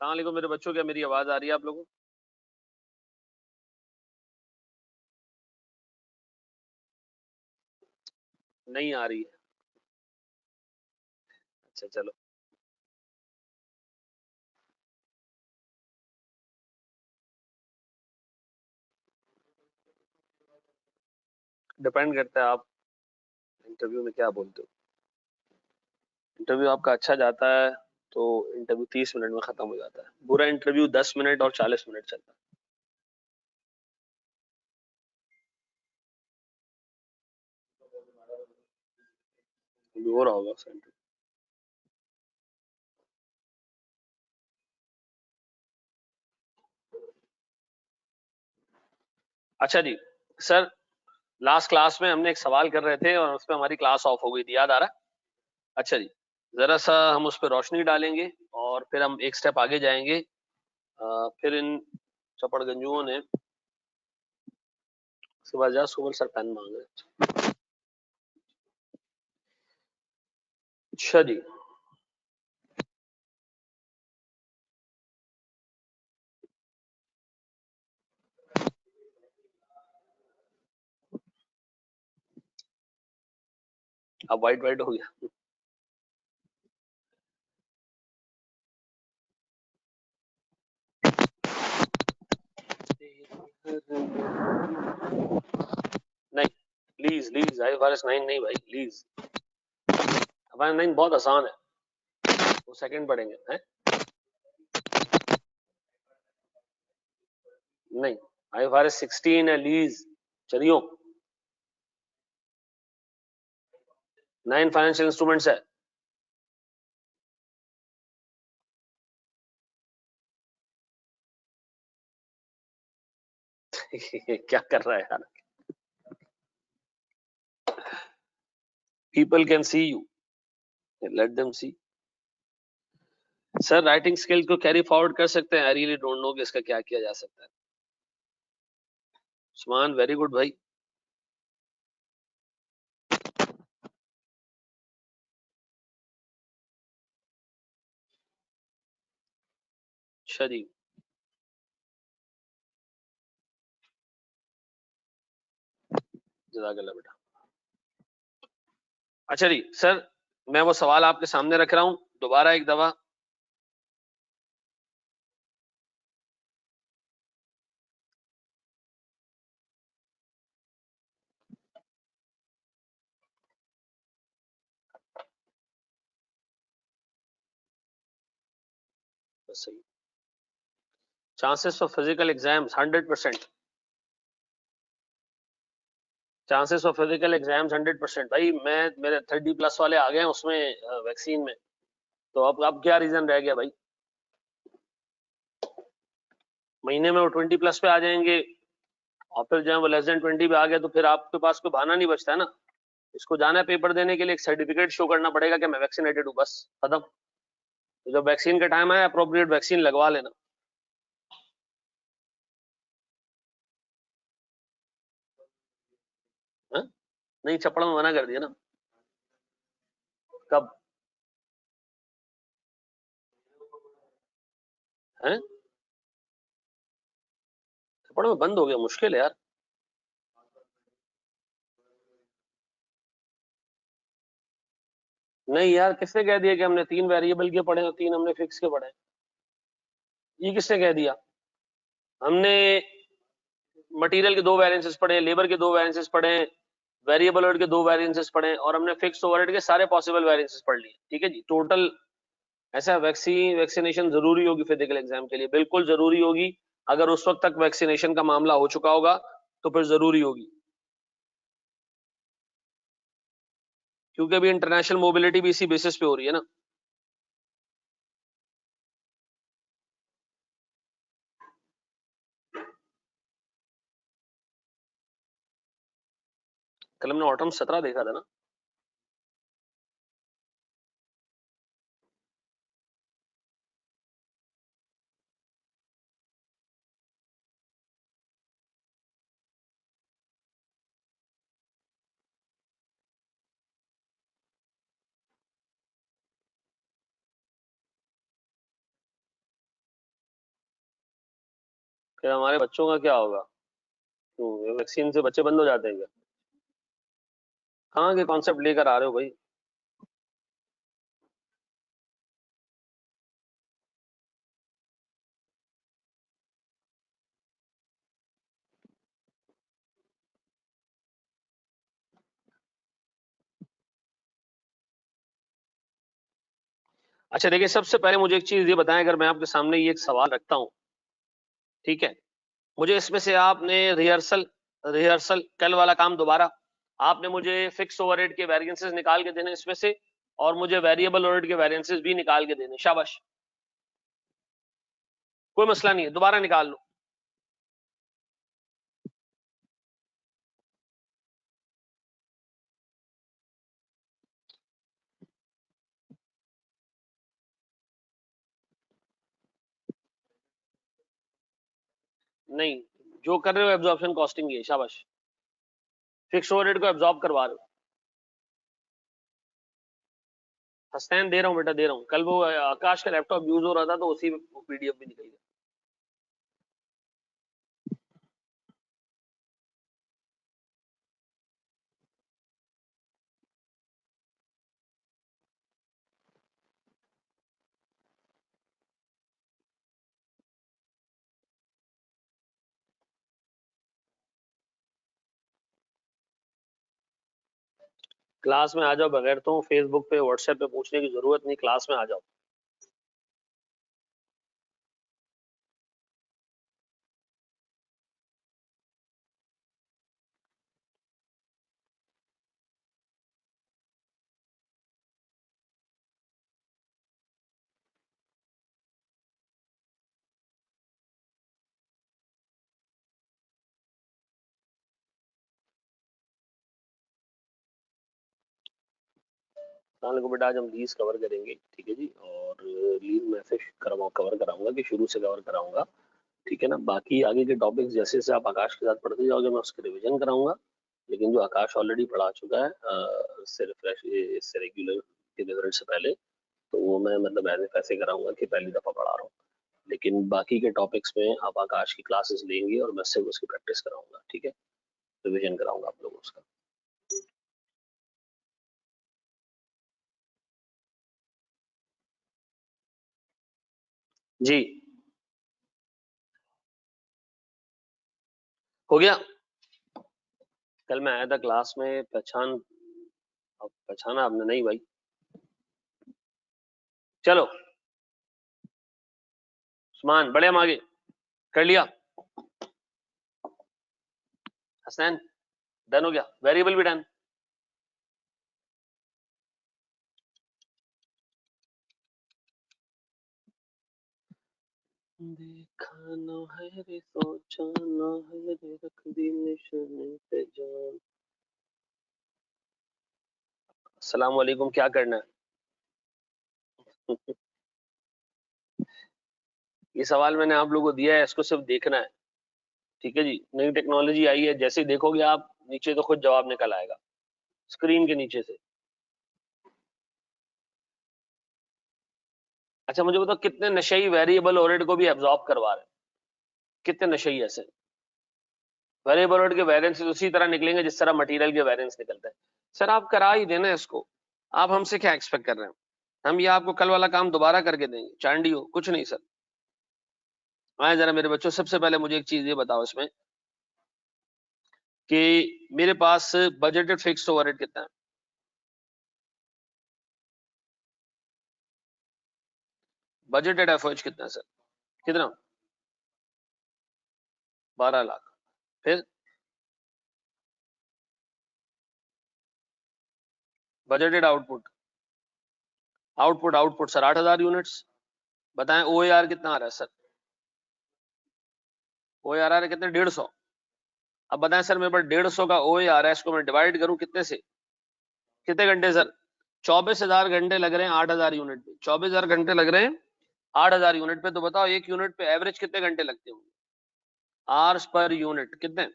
अस्सलाम वालेकुम मेरे बच्चों, क्या मेरी आवाज आ रही है आप लोगों को? नहीं आ रही है। अच्छा चलो। डिपेंड करता है आप इंटरव्यू में क्या बोलते हो। इंटरव्यू आपका अच्छा जाता है तो इंटरव्यू 30 मिनट में खत्म हो जाता है। बुरा इंटरव्यू 10 मिनट और 40 मिनट चलता है। हो रहा होगा उसका interview। अच्छा जी सर, लास्ट क्लास में हमने एक सवाल कर रहे थे और उस पर हमारी क्लास ऑफ हो गई थी, याद आ रहा है? अच्छा जी, जरा सा हम उस पर रोशनी डालेंगे और फिर हम एक स्टेप आगे जाएंगे। फिर इन चपड़गंजुओं ने सुबह जा सुबह सर पेन मांग रहे हैं। अच्छा जी, अब वाइट वाइट हो गया। नहीं, प्लीज प्लीज IFRS 9 नहीं भाई, प्लीज। IFRS 9 बहुत आसान है, 2 सेकंड पढ़ेंगे हैं। नहीं, IFRS 16 है लीज, चलियो। 9 फाइनेंशियल इंस्ट्रूमेंट्स है। क्या कर रहा है यार? People can see you, let them see. Sir writing skills को कैरी फॉरवर्ड कर सकते हैं? आई रियली डोंट नो कि इसका क्या किया जा सकता है। उस्मान वेरी गुड भाई। अच्छा जी, जज़ाकल्लाह बेटा। अच्छा जी सर, मैं वो सवाल आपके सामने रख रहा हूं दोबारा एक दफा। बस सही। Chances of physical exams 100%। Chances of physical exams 100% भाई। मैं मेरे 30+ वाले आ गए हैं उसमें, वैक्सीन में। तो अब क्या रीजन रह गया भाई? महीने में वो 20+ पे आ जाएंगे और फिर जब वो लेस देन 20 पे आ गया तो फिर आपके पास कोई बहाना नहीं बचता है ना। इसको जाना है पेपर देने के लिए, एक सर्टिफिकेट शो करना पड़ेगा कि मैं वैक्सीनेटेड हूँ, बस खत्म। तो जब वैक्सीन का टाइम आया अप्रोप्रिएट वैक्सीन लगवा लेना। है? नहीं, चपड़ा में मना कर दिया ना। कब? है? चपड़ा में बंद हो गया, मुश्किल है यार। नहीं यार, किसने कह दिया कि हमने 3 वेरिएबल के पढ़े और 3 हमने फिक्स के पढ़े? ये किसने कह दिया? हमने मटेरियल के 2 वेरिएंसेस पढ़े, लेबर के 2 वेरिएंसेस पढ़े, वेरिएबल ओवरहेड के 2 वेरिएंसेस पढ़े और हमने फिक्स ओवरहेड के सारे पॉसिबल वेरिएंसेस पढ़ लिए। ठीक है जी, टोटल। ऐसा वैक्सीनेशन जरूरी होगी फिजिकल एग्जाम के लिए, बिल्कुल जरूरी होगी। अगर उस वक्त तक वैक्सीनेशन का मामला हो चुका होगा तो फिर जरूरी होगी, क्योंकि अभी इंटरनेशनल मोबिलिटी भी इसी बेसिस पे हो रही है ना। कल हमने ऑटम 17 देखा था ना। फिर हमारे बच्चों का क्या होगा? क्यों वैक्सीन से बच्चे बंद हो जाते हैं क्या? कहाँ के कॉन्सेप्ट लेकर आ रहे हो भाई? अच्छा देखिए, सबसे पहले मुझे एक चीज ये बताएं, अगर मैं आपके सामने ये एक सवाल रखता हूँ, ठीक है, मुझे इसमें से आपने रिहर्सल रिहर्सल कल वाला काम दोबारा, आपने मुझे फिक्स ओवरहेड के वेरिएंसेस निकाल के देने इसमें से, और मुझे वेरिएबल ओवरहेड के वेरिएंसेस भी निकाल के देने। शाबाश, कोई मसला नहीं है, दोबारा निकाल लो। नहीं, जो कर रहे हो एब्जॉर्प्शन कॉस्टिंग ही है। शाबाश, फिक्स ओवरहेड को एब्जॉर्ब करवा रहे हो। हसनैन दे रहा हूँ बेटा, दे रहा हूँ। कल वो आकाश का लैपटॉप यूज हो रहा था तो उसी पीडीएफ भी निकल गया। क्लास में आ जाओ, बगैर तो फेसबुक पे व्हाट्सएप पे पूछने की जरूरत नहीं, क्लास में आ जाओ। को बेटा आज हम लीज कवर करेंगे, ठीक है जी, और लीज मैं फिर कवर कराऊंगा कि शुरू से कवर कराऊंगा, ठीक है ना। बाकी आगे के टॉपिक्स जैसे जैसे आप आकाश के साथ पढ़ते जाओगे मैं उसके रिवीजन कराऊंगा, लेकिन जो आकाश ऑलरेडी पढ़ा चुका है इससे रिफ्रेश, इससे रेगुलर के रिजल्ट से पहले, तो वो मैं मतलब ऐसे कराऊंगा कि पहली दफा पढ़ा रहा हूँ। लेकिन बाकी के टॉपिक्स में आप आकाश की क्लासेस लेंगे और मैं सिर्फ उसकी प्रैक्टिस कराऊंगा, ठीक है, रिवीजन कराऊंगा आप लोगों उसका। जी हो गया। कल मैं आया था क्लास में, पहचाना आपने? नहीं भाई, चलो उस्मान बड़े हम आगे कर लिया। हसनैन डन हो गया, वेरिएबल भी डन। देखा ना है रे, सोचा ना है रे, रख दी निशाने पे जान। अस्सलाम वालेकुम, क्या करना है? ये सवाल मैंने आप लोगों को दिया है, इसको सिर्फ देखना है, ठीक है जी। नई टेक्नोलॉजी आई है, जैसे ही देखोगे आप नीचे तो खुद जवाब निकल आएगा स्क्रीन के नीचे से। अच्छा मुझे बताओ, कितने नशेई वेरिएबल ओवरहेड को भी एब्जॉर्ब करवा रहे हैं? कितने नशेई ऐसे? वेरिएबल ओवरहेड के वेरिएंस उसी तरह निकलेंगे जिस तरह मटेरियल के वेरिएंस निकलते हैं। सर आप करा ही देना इसको, आप हमसे क्या एक्सपेक्ट कर रहे हैं? हम ये आपको कल वाला काम दोबारा करके देंगे, चांडी हो कुछ नहीं सर। आए जरा मेरे बच्चों, सबसे पहले मुझे एक चीज ये बताओ इसमें कि मेरे पास बजटेड फिक्स्ड ओवरहेड कितना है? बजटेड एफओएच कितना है सर? कितना? 12 लाख। फिर budgeted output, output sir 8000 units. बताएं ओएआर कितना आ रहा है सर? ओएआर आ रहा है कितने? 150। अब बताएं सर, मेरे पास 150 का ओएआर है, इसको मैं डिवाइड करूं कितने से? कितने घंटे सर? 24,000 घंटे लग रहे हैं 8,000 यूनिट पे। 24,000 घंटे लग रहे हैं 8,000 यूनिट पे। तो बताओ एक यूनिट पे एवरेज कितने घंटे लगते होंगे? आवर्स पर यूनिट कितने?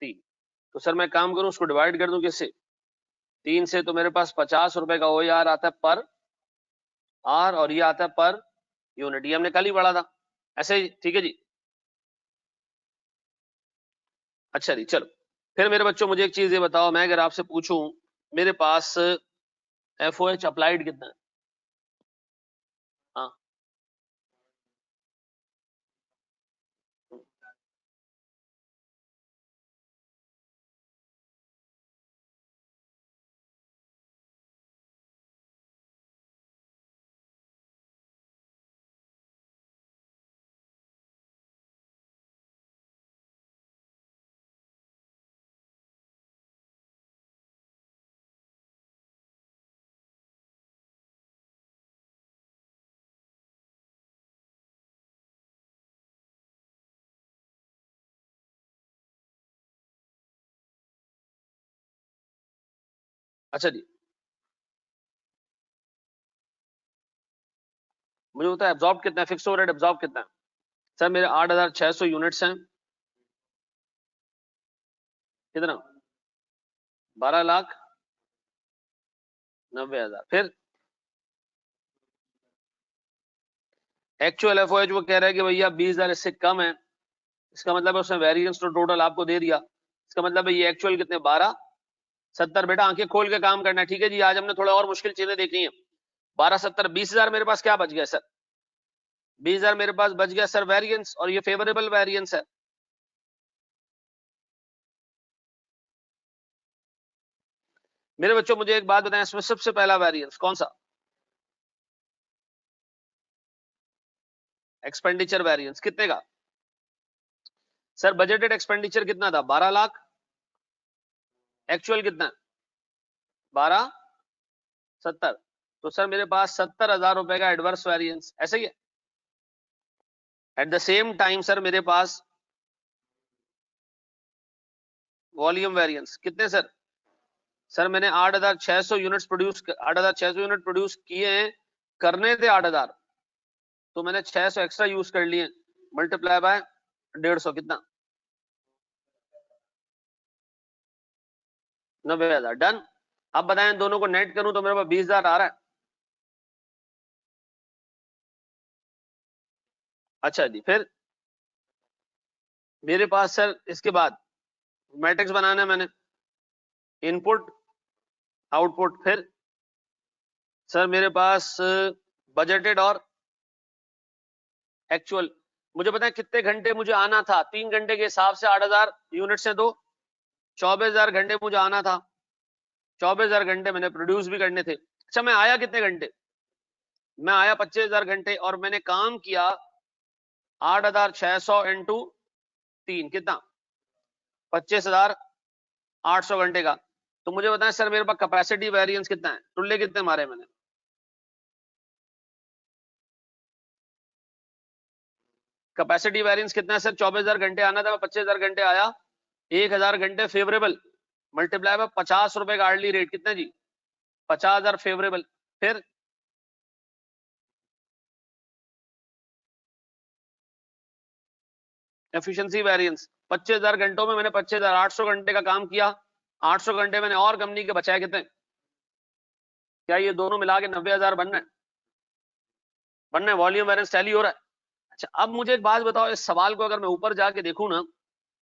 3। तो सर मैं काम करूं, उसको डिवाइड कर दूं किससे? 3 से। तो मेरे पास 50 रुपए का ओआर आता है पर आर, और ये आता है पर यूनिट। ये हमने कल ही पढ़ा था ऐसे ही, ठीक है जी। अच्छा जी, चलो फिर मेरे बच्चों मुझे एक चीज ये बताओ, मैं अगर आपसे पूछूं मेरे पास FOH अप्लाइड कितना है? हाँ, अच्छा जी, मुझे बताओ एब्जॉर्ब कितना है, फिक्स ओवरहेड एब्जॉर्ब कितना है? सर मेरे 8,600 यूनिट्स हैं। कितना? 12,90,000। फिर एक्चुअल FOH वो कह रहा है कि भैया 20,000 इससे कम है, इसका मतलब है उसने वेरिएंस तो टोटल आपको दे दिया, इसका मतलब है ये एक्चुअल कितने 12,70। बेटा आंखें खोल के काम करना है, ठीक है जी। आज हमने थोड़ा और मुश्किल चीजें देखनी है। 12,70 20,000 मेरे पास क्या बच गया सर? 20,000 मेरे पास बच गया सर वेरिएंस, और ये फेवरेबल वेरिएंस है। मेरे बच्चों मुझे एक बात बताएं, इसमें सबसे पहला वेरिएंस कौन सा? एक्सपेंडिचर वेरिएंस कितने का? सर बजटेड एक्सपेंडिचर कितना था? 12 लाख। एक्चुअल कितना? 12,70। तो सर मेरे पास 70,000 रुपए का एडवर्स वेरिएंस, ऐसे ही है। At the same time sir मेरे पास वॉल्यूम वेरिएंस कितने सर? सर मैंने 8,600 यूनिट्स प्रोड्यूस 8,600 यूनिट प्रोड्यूस किए हैं, करने थे 8,000, तो मैंने 600 एक्स्ट्रा यूज कर लिए, मल्टीप्लाई बाय 150, कितना? 90,000। डन। अब बताएं दोनों को नेट करूं तो मेरे पास 20,000 आ रहा है। अच्छा जी, फिर मेरे पास सर इसके बाद मैट्रिक्स बनाना है मैंने, इनपुट आउटपुट। फिर सर मेरे पास बजटेड और एक्चुअल। मुझे पता है कितने घंटे मुझे आना था, 3 घंटे के हिसाब से 8,000 यूनिट से तो 24,000 घंटे मुझे आना था। 24,000 घंटे मैंने प्रोड्यूस भी करने थे। अच्छा मैं आया कितने घंटे? मैं आया 25,000 घंटे, और मैंने काम किया 8,600 इंटू 3, कितना? 25,800 घंटे का। तो मुझे बताएं सर मेरे पास कैपेसिटी वेरिएंस कितना है, टुल्ले कितने मारे मैंने? कैपेसिटी वेरिएंस कितना है सर? 24,000 घंटे आना था, 25,000 घंटे आया, 1,000 घंटे फेवरेबल, मल्टीप्लाई बाय 50 रुपए का आर्ली रेट, कितना जी? 50,000 फेवरेबल। फिर एफिशिएंसी वेरिएंस 25,000 घंटों में मैंने 25,800 घंटे का काम किया, 800 घंटे मैंने और कंपनी के बचाए, कितने? क्या ये दोनों मिला के 90,000 बनना है? वॉल्यूम वेरिएंस टैली हो रहा है? अच्छा अब मुझे एक बात बताओ, इस सवाल को अगर मैं ऊपर जाके देखूं ना,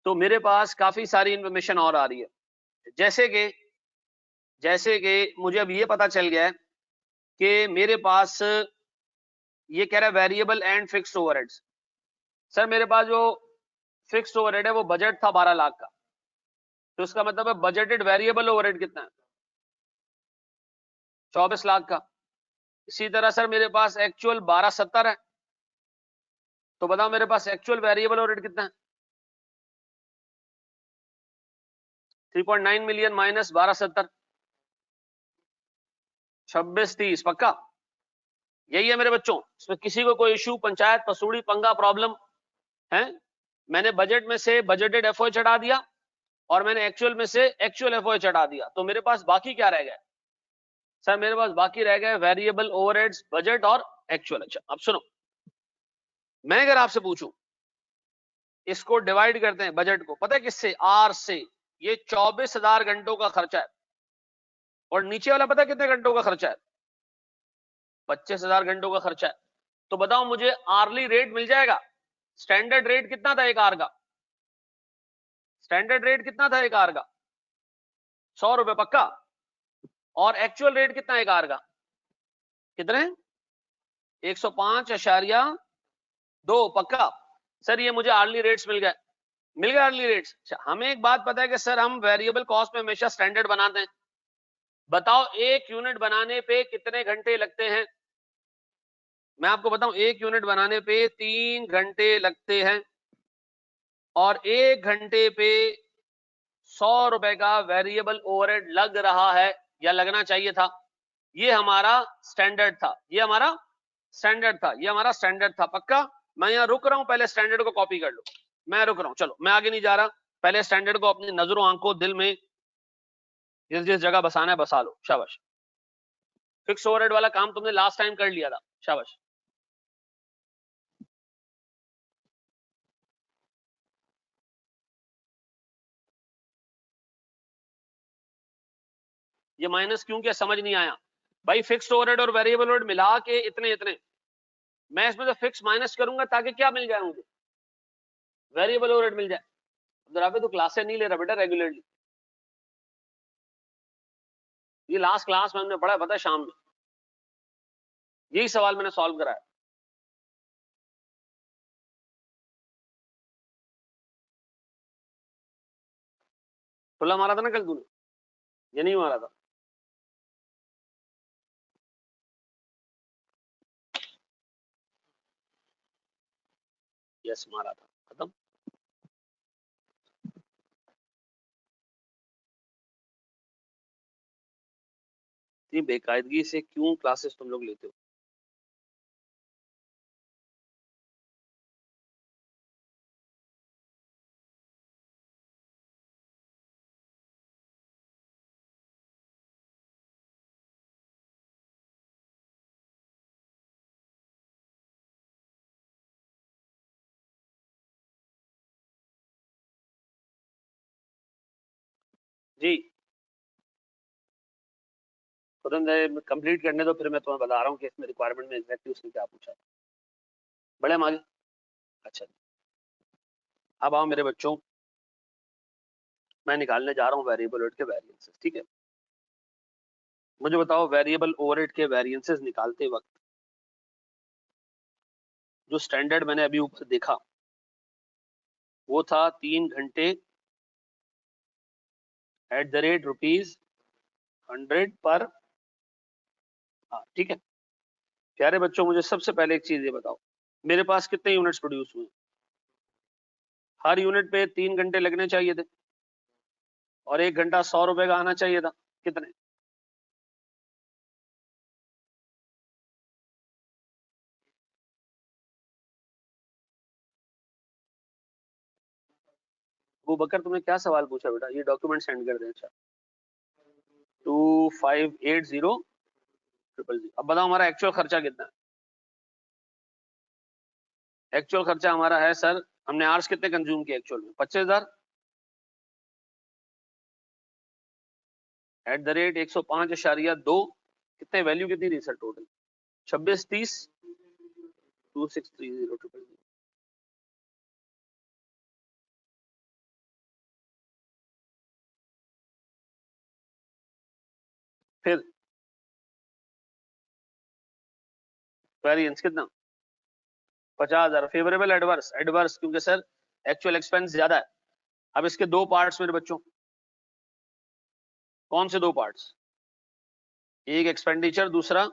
तो मेरे पास काफी सारी इंफॉर्मेशन और आ रही है। जैसे कि मुझे अब ये पता चल गया है कि मेरे पास ये कह रहा है variable and fixed overheads. Sir मेरे पास जो फिक्स्ड ओवरहेड है वो बजट था 12 लाख का, तो इसका मतलब है बजटेड वेरिएबल ओवरहेड कितना है? 24 लाख का। इसी तरह सर मेरे पास एक्चुअल 12,70 है, तो बताओ मेरे पास एक्चुअल वेरिएबल ओवरहेड कितना है? 3.9 मिलियन माइनस 12,70, 26,30 पक्का? यही है मेरे बच्चों, इसमें किसी को कोई इशू, पंचायत पसूड़ी पंगा प्रॉब्लम है? मैंने बजट में से बजटेड एफओ चढ़ा दिया, और मैंने एक्चुअल में से एक्चुअल एफओ चढ़ा दिया, तो मेरे पास बाकी क्या रह गया? सर मेरे पास बाकी रह गए वेरिएबल ओवरहेड्स, बजट और एक्चुअल। अच्छा अब सुनो, मैं अगर आपसे पूछूं, इसको डिवाइड करते हैं बजट को, पता है किससे? आर से। ये 24,000 घंटों का खर्चा है, और नीचे वाला पता है कितने घंटों का खर्चा है? 25,000 घंटों का खर्चा है। तो बताओ मुझे आर्ली रेट मिल जाएगा? स्टैंडर्ड रेट कितना था एक आर का? स्टैंडर्ड रेट कितना था एक आवर का? 100 रुपए पक्का। और एक्चुअल रेट कितना है एक आवर का? कितने? 105.2 पक्का। सर ये मुझे आर्ली रेट्स मिल गए। मिल गए आर्ली रेट्स। हमें एक बात पता है कि सर हम वेरिएबल कॉस्ट में हमेशा स्टैंडर्ड बनाते हैं। बताओ एक यूनिट बनाने पे कितने घंटे लगते हैं? मैं आपको बताऊं, एक यूनिट बनाने पे 3 घंटे लगते हैं और 1 घंटे पे 100 रुपए का वेरिएबल ओवरहेड लग रहा है या लगना चाहिए था। ये हमारा स्टैंडर्ड था, ये हमारा स्टैंडर्ड था, ये हमारा स्टैंडर्ड था पक्का। मैं यहां रुक रहा हूं, पहले स्टैंडर्ड को कॉपी कर लो। मैं रुक रहा हूं, चलो मैं आगे नहीं जा रहा। पहले स्टैंडर्ड को अपनी नजरों आंखों दिल में जिस जिस जगह बसाना है बसा लो। शाबाश। फिक्स ओवरहेड वाला काम तुमने लास्ट टाइम कर लिया था। शाबाश। ये माइनस क्यों किया समझ नहीं आया भाई। फिक्स्ड ओवरहेड और वेरिएबल ओवरहेड मिला के इतने इतने, मैं इसमें तो फिक्स माइनस करूंगा ताकि क्या मिल जाए मुझे? वेरिएबल ओवरहेड मिल जाए। जरा पे तो क्लासें नहीं ले रहा बेटा रेगुलरली। ये लास्ट क्लास में हमने पढ़ा, पता है शाम में यही सवाल मैंने सॉल्व कराया। खुला मारा था ना कल तूने? ये नहीं मारा था? यस मारा था। खत्म। इतनी बेकायदगी से क्यों क्लासेस तुम लोग लेते हो? जी तुरंत कंप्लीट करने दो, फिर मैं तुम्हें बता रहा हूँ कि इसमें रिक्वायरमेंट में एग्जैक्टली उसने क्या पूछा। बड़े हम आगे। अच्छा अब आओ मेरे बच्चों, मैं निकालने जा रहा हूँ वेरिएबल ओवरहेड के वेरिएंसेस। ठीक है, मुझे बताओ वेरिएबल ओवरहेड के वेरिएंसेस निकालते वक्त जो स्टैंडर्ड मैंने अभी ऊपर देखा वो था 3 घंटे एट द रेट ₹100 पर। हाँ ठीक है। प्यारे बच्चों मुझे सबसे पहले एक चीज ये बताओ, मेरे पास कितने यूनिट्स प्रोड्यूस हुए? हर यूनिट पे 3 घंटे लगने चाहिए थे और 1 घंटा 100 रुपए का आना चाहिए था। कितने? वो बकर तुमने क्या सवाल पूछा बेटा? ये डॉक्यूमेंट सेंड कर दें। अच्छा 25800000। अब बताओ हमारा एक्चुअल खर्चा कितना है? एक्चुअल खर्चा हमारा है सर, हमने आर्स कितने कंज्यूम किए एक्चुअल में? 25,000 एट द रेट 105.2। कितने वैल्यू कितनी थी सर टोटल? 2630 2630। फिर वेरिएंस कितना? 50,000। Favourable adverse? एडवर्स क्योंकि सर एक्चुअल एक्सपेंस ज्यादा है। अब इसके दो पार्ट्स मेरे बच्चों, कौन से दो पार्ट्स? एक एक्सपेंडिचर, दूसरा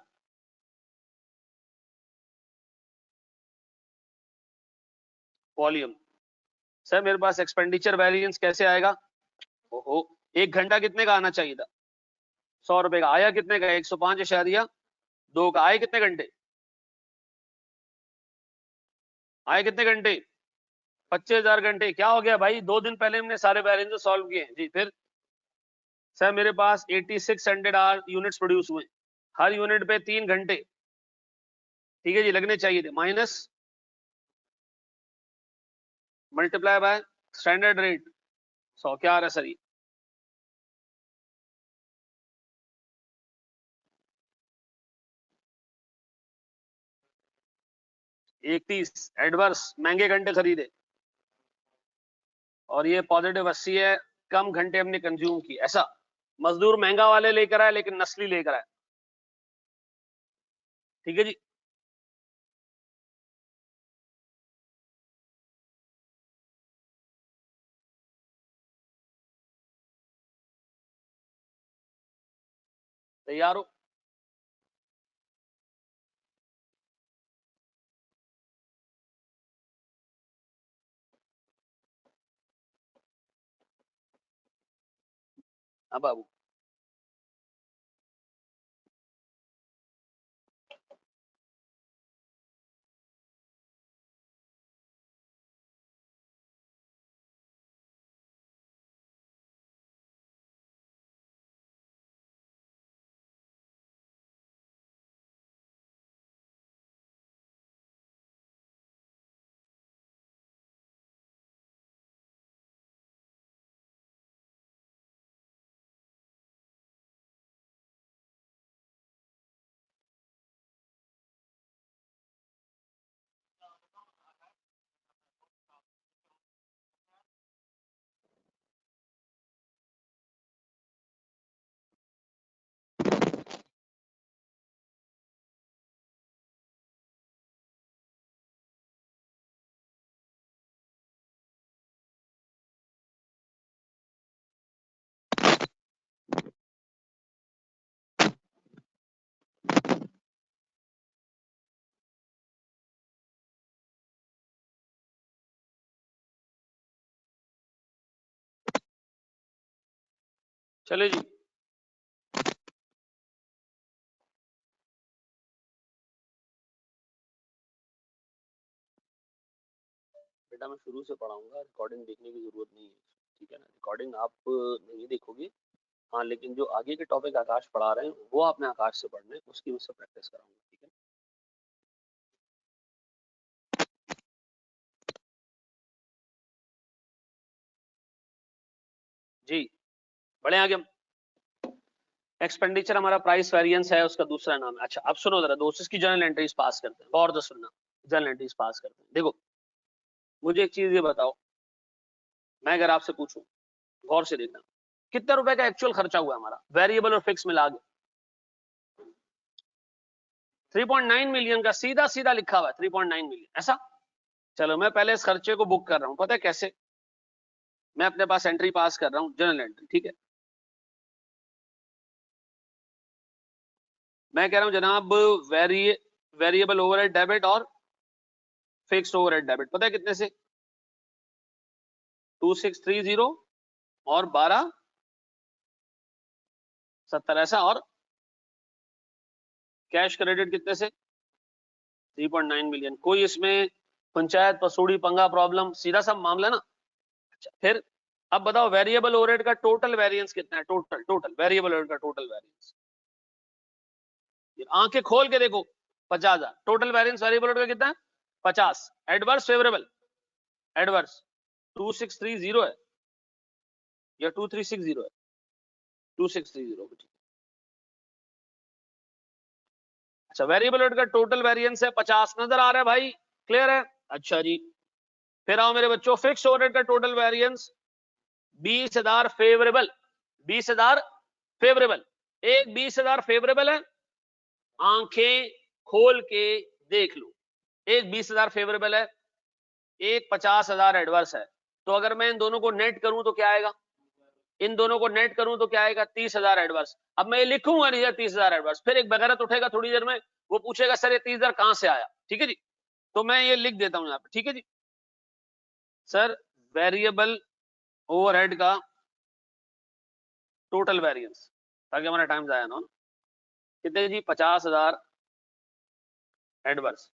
वॉल्यूम। सर मेरे पास एक्सपेंडिचर वेरिएंस कैसे आएगा? ओहो, 1 घंटा कितने का आना चाहिए था? 100 रुपए का। आया कितने का? 105.2 का। आए कितने घंटे? आए कितने घंटे? 25,000 घंटे। क्या हो गया भाई? 2 दिन पहले हमने सारे वेरिएंस सॉल्व किए जी। फिर सर मेरे पास 8600 आर यूनिट्स प्रोड्यूस हुए, हर यूनिट पे 3 घंटे। ठीक है जी, लगने चाहिए थे। Minus multiply by standard rate 100। क्या आ रहा है सर? 31 एडवर्स, महंगे घंटे खरीदे और ये पॉजिटिव 80 है, कम घंटे हमने कंज्यूम की, ऐसा। मजदूर महंगा वाले लेकर आए लेकिन नस्ली लेकर आए, ठीक है जी। तैयार हो? हाँ बाबू। चले जी। बेटा मैं शुरू से पढ़ाऊंगा, रिकॉर्डिंग देखने की जरूरत नहीं है, ठीक है ना। रिकॉर्डिंग आप नहीं देखोगे, हाँ, लेकिन जो आगे के टॉपिक आकाश पढ़ा रहे हैं वो आपने आकाश से पढ़ने, उसकी मुझसे प्रैक्टिस कराऊंगा, ठीक है। जी, बढ़े आगे हम। एक्सपेंडिचर हमारा प्राइस वेरिएंस है, उसका दूसरा नाम है। अच्छा अब सुनो जरा दोस्तों, इसकी जर्नल एंट्रीज पास करते हैं, गौर से सुनना। जर्नल एंट्रीज पास करते हैं। देखो मुझे एक चीज ये बताओ, मैं अगर आपसे पूछूं, गौर से देखना, कितने रुपए का एक्चुअल खर्चा हुआ हमारा वेरिएबल और फिक्स मिला के? 3.9 मिलियन का सीधा सीधा लिखा हुआ है, 3.9 मिलियन, ऐसा। चलो मैं पहले इस खर्चे को बुक कर रहा हूं, पता है कैसे? मैं अपने पास एंट्री पास कर रहा हूं, जर्नल एंट्री, ठीक है। मैं कह रहा हूं जनाब वेरिएबल ओवरहेड डेबिट और फिक्स्ड ओवरहेड डेबिट, पता है कितने से? 2630 और 1270, ऐसा। और कैश क्रेडिट कितने से? 3.9 मिलियन। कोई इसमें पंचायत पसूड़ी पंगा प्रॉब्लम, सीधा सा मामला ना। अच्छा फिर अब बताओ वेरिएबल ओवरहेड का टोटल वेरिएंस कितना है? टोटल वेरिएबल ओवरहेड का टोटल वेरिएंस, आंखें खोल के देखो, 50,000 टोटल वेरिएंस वेरिएबल ओवरहेड का कितना है? 50। एडवर्स फेवरेबल, एडवर्स 2630 है या 2360 है? 2630। अच्छा वेरिएबल ओवरहेड का टोटल वेरिएंस है 50, नजर आ रहा है भाई? क्लियर है? अच्छा जी, फिर आओ मेरे बच्चों, फिक्स ओवरहेड का टोटल वेरिएंस 20,000 फेवरेबल, 20,000 फेवरेबल। एक 20,000 फेवरेबल है, आंखें खोल के देख लो। एक 20,000 फेवरेबल है, एक 50,000 एडवर्स है। तो अगर मैं इन दोनों को नेट करूं तो क्या आएगा? इन दोनों को नेट करूं तो क्या आएगा? 30,000 एडवर्स। अब मैं ये लिखूंगा नहीं 30,000 एडवर्स, फिर एक बगैरत उठेगा थोड़ी देर में, वो पूछेगा सर ये 30,000 कहां से आया, ठीक है जी। तो मैं ये लिख देता हूं यहाँ पे, ठीक है जी। सर वेरिएबल ओवरहेड का टोटल वेरिएंस, ताकि हमारा टाइम जाया ना। कितने जी? 50,000 एडवर्स।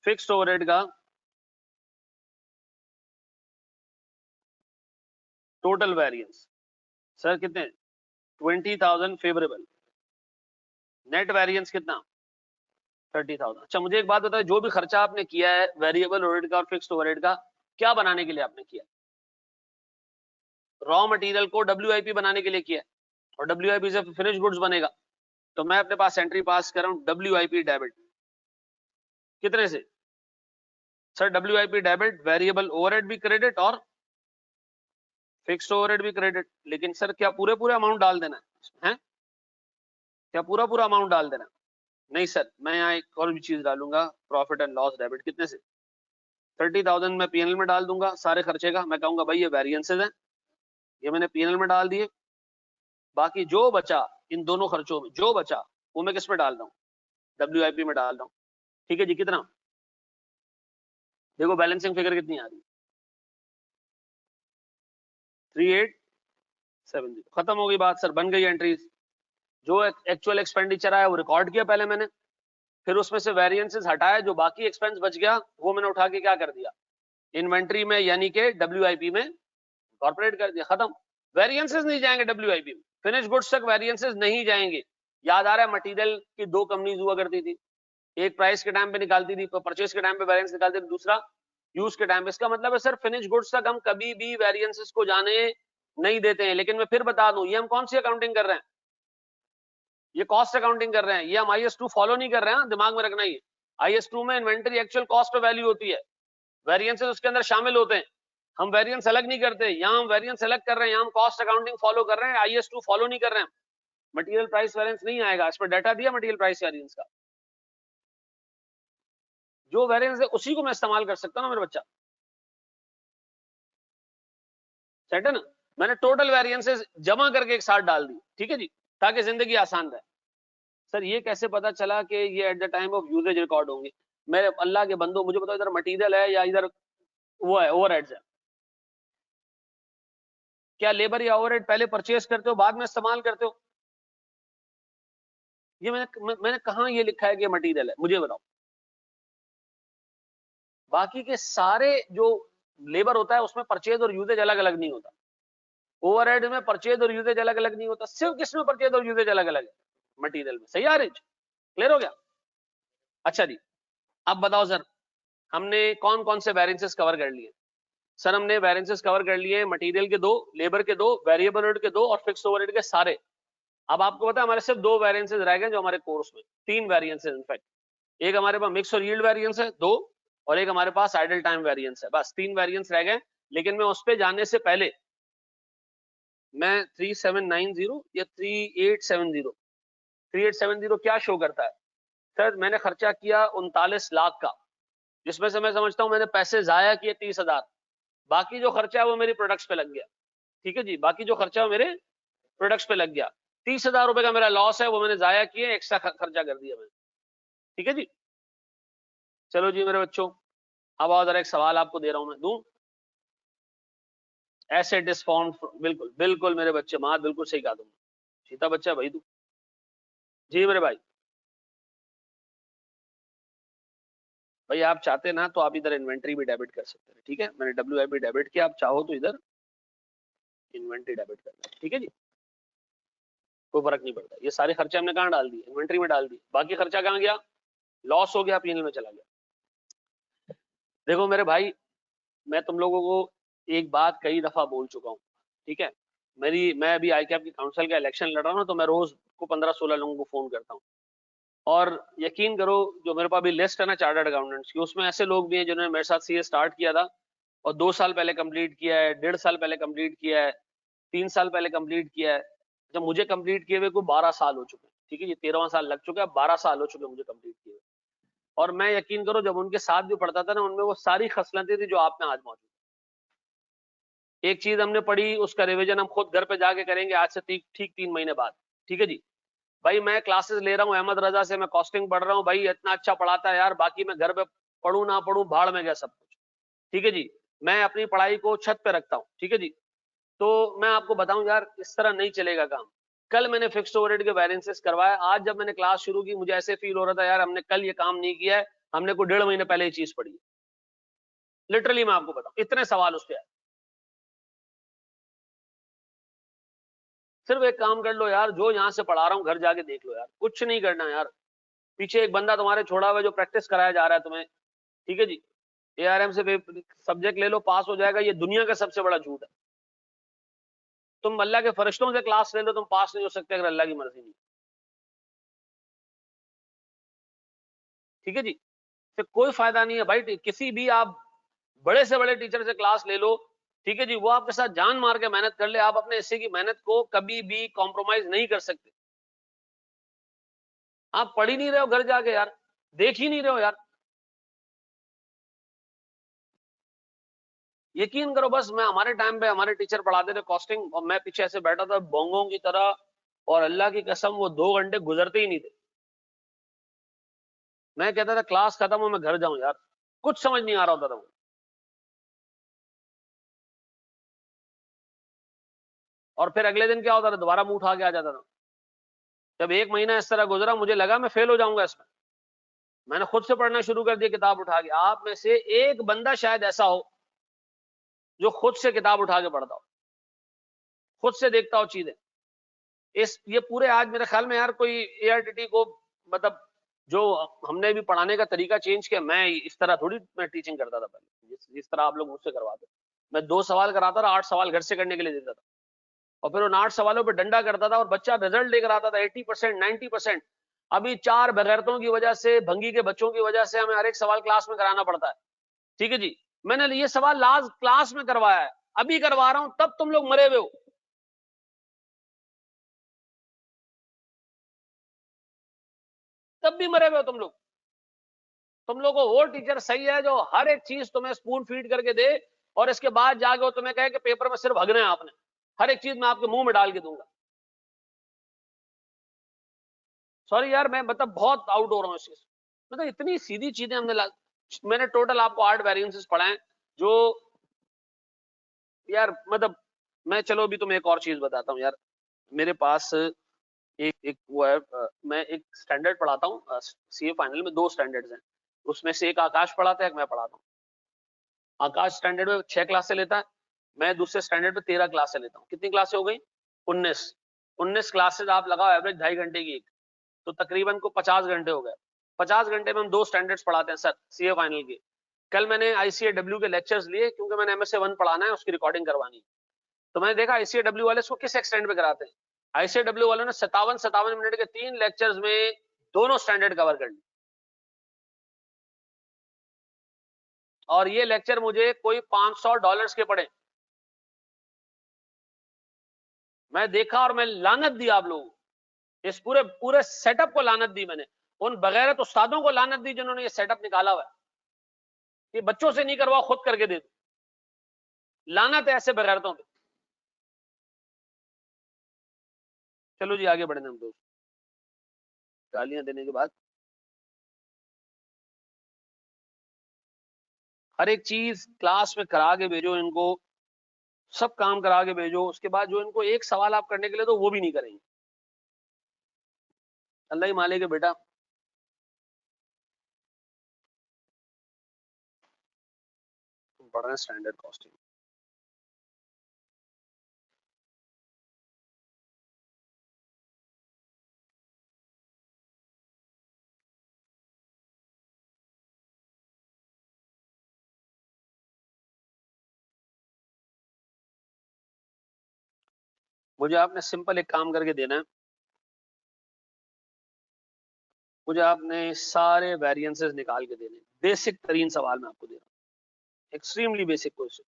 फिक्स्ड ओवरहेड का टोटल वेरिएंस सर कितने? 20,000 फेवरेबल। नेट वेरिएंस कितना? 30,000। अच्छा मुझे एक बात बताओ, जो भी खर्चा आपने किया है वेरिएबल ओवरहेड का और फिक्स्ड ओवरहेड का, क्या बनाने के लिए आपने किया? रॉ मटेरियल को WIP बनाने के लिए किया है, और WIP से फिनिश गुड्स बनेगा। तो मैं अपने पास एंट्री पास कर रहा हूं WIP डेबिट, कितने से? Sir WIP debit, variable overhead भी क्रेडिट और फिक्स्ड ओवरहेड भी क्रेडिट। लेकिन सर क्या पूरे अमाउंट डाल देना है? क्या पूरा अमाउंट डाल देना? नहीं सर, मैं यहाँ एक और भी चीज डालूंगा, प्रॉफिट एंड लॉस डेबिट। कितने से? 30,000 मैं PNL में डाल दूंगा सारे खर्चे का। मैं कहूंगा भाई ये वेरिएंसेस हैं, ये मैंने PNL में डाल दिए। बाकी जो बचा इन दोनों खर्चों में जो बचा वो मैं किस में डाल रहा हूँ? WIP में डाल रहा हूँ। ठीक है जी। कितना? देखो बैलेंसिंग फिगर कितनी आ रही है, 3870। खत्म हो गई बात सर, बन गई एंट्रीज। जो एक्चुअल एक्सपेंडिचर आया वो रिकॉर्ड किया पहले मैंने, फिर उसमें से वेरिएंसेस हटाया, जो बाकी एक्सपेंस बच गया वो मैंने उठा के क्या कर दिया, इन्वेंट्री में यानी कि WIP में कॉर्पोरेट कर दिया। खत्म। वेरिएंसेस नहीं जाएंगे WIP में, फिनिश गुड्स तक वेरिएंसेस नहीं जाएंगे। याद आ रहा है मटेरियल की दो कंपनीज हुआ करती थी, एक प्राइस के टाइम पे निकालती थी, परचेज के टाइम पे वेरिएंस निकालती थी, दूसरा यूज के टाइम पे। इसका मतलब है सर फिनिश गुड्स तक हम कभी भी वेरिएंसेस को जाने नहीं देते हैं। लेकिन मैं फिर बता दूं, ये हम कौन सी अकाउंटिंग कर रहे हैं? ये कॉस्ट अकाउंटिंग कर रहे हैं, ये हम IS2 फॉलो नहीं कर रहे हैं, दिमाग में रखना। ही IS2 में inventory actual cost of value होती है, वेरिएंसेस उसके अंदर शामिल होते हैं। हम वेरिएंस अलग नहीं करते, यहाँ हम वेरिएंस अलग कर रहे हैं, यहाँ हम कॉस्ट अकाउंटिंग फॉलो कर रहे हैं, IS2 फॉलो नहीं कर रहे हैं। मटेरियल प्राइस वेरिएंस नहीं आएगा, इस पर डाटा दिया मटेरियल प्राइस वेरिएंस का। जो वेरिएंस है उसी को मैं इस्तेमाल कर सकता हूँ ना मेरे बच्चा। सेट है ना? मैंने टोटल वेरिएंसेस जमा करके एक साथ डाल दी, ठीक है जी, ताकि जिंदगी आसान रहे। सर ये कैसे पता चला कि ये at the time of usage record होंगे? मेरे अल्लाह के बंदो, मुझे बताओ इधर मटेरियल है या इधर वो है ओवरहेड्स है? क्या लेबर या ओवरहेड पहले परचेज करते हो बाद में इस्तेमाल करते हो? ये मैंने कहा ये लिखा है कि मटेरियल है? मुझे बताओ। बाकी के सारे जो लेबर होता है उसमें परचेज और यूजेज अलग अलग नहीं होता, ओवरहेड में परचेज और यूजेज अलग अलग नहीं होता, सिर्फ किसमें परचेज और यूजेज अलग अलग है? मटेरियल में। सही आ रही? क्लियर हो गया? अच्छा जी, अब बताओ सर हमने कौन कौन से वेरिएंसेस कवर कर लिए? सर हमने वेरिएंसेस कवर कर लिए मटेरियल के दो, लेबर के दो, वेरिएबल ओवरहेड के दो और फिक्स्ड ओवरहेड के सारे। अब आपको पता है हमारे सिर्फ दो वेरिएंसेस रह गए जो हमारे कोर्स में, तीन वेरिएंसेस इनफैक्ट। एक हमारे पास मिक्स और यील्ड वेरिएंस है दो, और एक हमारे पास आइडल टाइम वेरिएंस है, बस तीन वेरिएंस रह गए। लेकिन मैं उस पे जाने से पहले मैं 3790 या 3870 क्या शो करता है? सर मैंने खर्चा किया 39 लाख का, जिसमें से मैं समझता हूं मैंने पैसे जाया किए 30,000, बाकी जो खर्चा है वो मेरी प्रोडक्ट्स पे लग गया। ठीक है जी, बाकी जो खर्चा है वो मेरे प्रोडक्ट्स पे लग गया। 30,000 रुपए का मेरा लॉस है, वो मैंने जाया किए, एक्स्ट्रा खर्चा कर दिया मैंने। ठीक है जी। चलो जी मेरे बच्चों, अब आओ जरा एक सवाल आपको दे रहा हूं मैं, दूं? एसेट इज फॉर्म्ड, बिल्कुल बिल्कुल मेरे बच्चे, माँ बिल्कुल सही कहा तुमने, सीता बच्चा भाई तू। जी मेरे भाई, भाई आप चाहते ना तो आप इधर इन्वेंट्री भी डेबिट कर सकते हैं, ठीक है? मैंने WIP डेबिट किया, आप चाहो तो इधर इन्वेंट्री डेबिट करना, ठीक है जी, कोई फर्क नहीं पड़ता। ये सारे खर्चे हमने कहाँ डाल दिए? इन्वेंट्री में डाल दिए। बाकी खर्चा कहाँ गया? लॉस हो गया, PNL में चला गया। देखो मेरे भाई, मैं तुम लोगों को एक बात कई दफा बोल चुका हूँ, ठीक है? मैं अभी ICAP की काउंसिल का इलेक्शन लड़ रहा हूँ ना, तो मैं रोज को 15-16 लोगों को फोन करता हूँ, और यकीन करो जो मेरे पास अभी लिस्ट है ना चार्टर्ड अकाउंटेंट्स की, उसमें ऐसे लोग भी हैं जिन्होंने मेरे साथ CA स्टार्ट किया था और 2 साल पहले कंप्लीट किया है, 1.5 साल पहले कंप्लीट किया है, 3 साल पहले कंप्लीट किया है। जब मुझे कंप्लीट किए हुए को 12 साल हो चुके हैं, ठीक है? ये 13वां साल लग चुका है, 12 साल हो चुके हैं मुझे कंप्लीट किए हुए। और मैं यकीन करो जब उनके साथ भी पढ़ता था ना, उनमें वो सारी खसलतें थी जो आप में आज मौजूद है। एक चीज हमने पढ़ी, उसका रिवीजन हम खुद घर पे जाके करेंगे आज से ठीक 3 महीने बाद, ठीक है जी? भाई मैं क्लासेस ले रहा हूँ अहमद रजा से, मैं कॉस्टिंग पढ़ रहा हूँ, भाई इतना अच्छा पढ़ाता है यार, बाकी मैं घर पे पढ़ूं ना पढ़ूं भाड़ में गया सब कुछ, ठीक है जी? मैं अपनी पढ़ाई को छत पे रखता हूँ, ठीक है जी? तो मैं आपको बताऊं यार, इस तरह नहीं चलेगा काम। कल मैंने फिक्स्ड ओवरहेड के वेरिएंसेस करवाया, आज जब मैंने क्लास शुरू की मुझे ऐसे फील हो रहा था यार हमने कल ये काम नहीं किया है, हमने को 1.5 महीने पहले ये चीज पढ़ी है। लिटरली मैं आपको बताऊं, इतने सवाल उस पे आए। सिर्फ एक काम कर लो यार, जो यहाँ से पढ़ा रहा हूँ घर जाके देख लो यार, कुछ नहीं करना यार। पीछे एक बंदा तुम्हारे छोड़ा हुआ है जो प्रैक्टिस कराया जा रहा है तुम्हें, ठीक है जी? ARM से सब्जेक्ट ले लो, पास हो जाएगा, ये दुनिया का सबसे बड़ा झूठ है। तुम अल्लाह के फरिश्तों से क्लास ले लो, तुम पास नहीं हो सकते अगर अल्लाह की मर्जी नहीं, ठीक है जी? फिर कोई फायदा नहीं है भाई। किसी भी आप बड़े से बड़े टीचर से क्लास ले लो, ठीक है जी, वो आपके साथ जान मार के मेहनत कर ले, आप अपने हिस्से की मेहनत को कभी भी कॉम्प्रोमाइज नहीं कर सकते। आप पढ़ ही नहीं रहे हो घर जाके यार, देख ही नहीं रहे हो यार। यकीन करो, बस मैं हमारे टाइम पे हमारे टीचर पढ़ाते थे कॉस्टिंग, और मैं पीछे ऐसे बैठा था बोंगों की तरह, और अल्लाह की कसम वो 2 घंटे गुजरते ही नहीं थे। मैं कहता था क्लास खत्म हो मैं घर जाऊं यार, कुछ समझ नहीं आ रहा होता था। और फिर अगले दिन क्या होता था, दोबारा मुंह उठा के आ जाता था। जब 1 महीना इस तरह गुजरा, मुझे लगा मैं फेल हो जाऊंगा इसमें, मैंने खुद से पढ़ना शुरू कर दिया किताब उठा के। आप में से एक बंदा शायद ऐसा हो जो खुद से किताब उठा के पढ़ता हो, खुद से देखता हो चीजें। ये पूरे आज मेरे ख्याल में यार कोई एआरटीटी को, मतलब जो हमने भी पढ़ाने का तरीका चेंज किया, मैं इस तरह थोड़ी मैं टीचिंग करता था पहले, जिस तरह आप लोग मुझसे करवाते। मैं 2 सवाल कराता था, 8 सवाल घर से करने के लिए देता था, और फिर उन 8 सवालों पे डंडा करता था, और बच्चा रिजल्ट लेकर आता था 80%, 90%। अभी 4 बगैरतों की वजह से, भंगी के बच्चों की वजह से हमें हर एक सवाल क्लास में कराना पड़ता है। ठीक है जी, मैंने ये सवाल लास्ट क्लास में करवाया है, अभी करवा रहा हूं, तब तुम लोग मरे हुए हो, तब भी मरे हुए हो तुम लोग। तुम लोगों को वो टीचर सही है जो हर एक चीज तुम्हें स्पून फीड करके दे, और इसके बाद जाके वो तुम्हें कहे कि पेपर में सिर्फ भगना है आपने, हर एक चीज मैं आपके मुंह में डाल के दूंगा। सॉरी यार, मैं मतलब बहुत आउट हो रहा हूँ इस चीज, मतलब इतनी सीधी चीजें मैंने टोटल आपको 8 वेरिएंसेस पढ़ाए, जो यार मतलब, मैं चलो अभी तुम्हें एक और चीज बताता हूँ यार। मेरे पास एक एक वो है, मैं एक स्टैंडर्ड पढ़ाता हूँ, सीए फाइनल में 2 स्टैंडर्ड्स हैं, उसमें से एक आकाश पढ़ाता है, एक मैं पढ़ाता हूँ। आकाश स्टैंडर्ड में 6 क्लासे लेता है, मैं दूसरे स्टैंडर्ड पे 13 क्लासे लेता हूँ। कितनी क्लासे हो गई? 19। 19 क्लासेस आप लगाओ, एवरेज 2.5 घंटे की एक, तो तकरीबन को 50 घंटे हो गए। 50 घंटे में हम 2 स्टैंडर्ड्स पढ़ाते हैं सर, सीए फाइनल की। कल मैंने आईसीएडब्ल्यू के लेक्चर्स लिए, क्योंकि मैंने एमएसए 1 पढ़ाना है, उसकी रिकॉर्डिंग करवानी है। तो मैंने देखा आईसीएडब्ल्यू वाले इसको किस एक्सटेंड पे कराते हैं। आईसीएडब्ल्यू वालों ने 57 मिनट के 3 लेक्चर्स में दोनों स्टैंडर्ड कवर कर ली, और ये लेक्चर मुझे कोई $500 के पड़े। मैं देखा और मैं लानत दी आप लोगों को, इस पूरे पूरे सेटअप को लानत दी मैंने, उन बगैरत उस्तादों को लानत दी जिन्होंने ये सेटअप निकाला हुआ है। ये बच्चों से नहीं करवाओ, खुद करके दे दो, लानत है ऐसे बगैरतों पे। चलो जी आगे बढ़े हम दोस्त, गालियां देने के बाद हर एक चीज क्लास में करा के भेजो इनको, सब काम करा के भेजो, उसके बाद जो इनको एक सवाल आप करने के लिए तो वो भी नहीं करेंगे। अल्लाह ही मालिक है बेटा। तुम पढ़ रहे हैं स्टैंडर्ड कॉस्टिंग, मुझे आपने सिंपल एक काम करके देना है, मुझे आपने सारे वेरिएंसेस निकाल के देने, बेसिक तरीन सवाल मैं आपको दे रहा हूँ, एक्सट्रीमली बेसिक क्वेश्चन।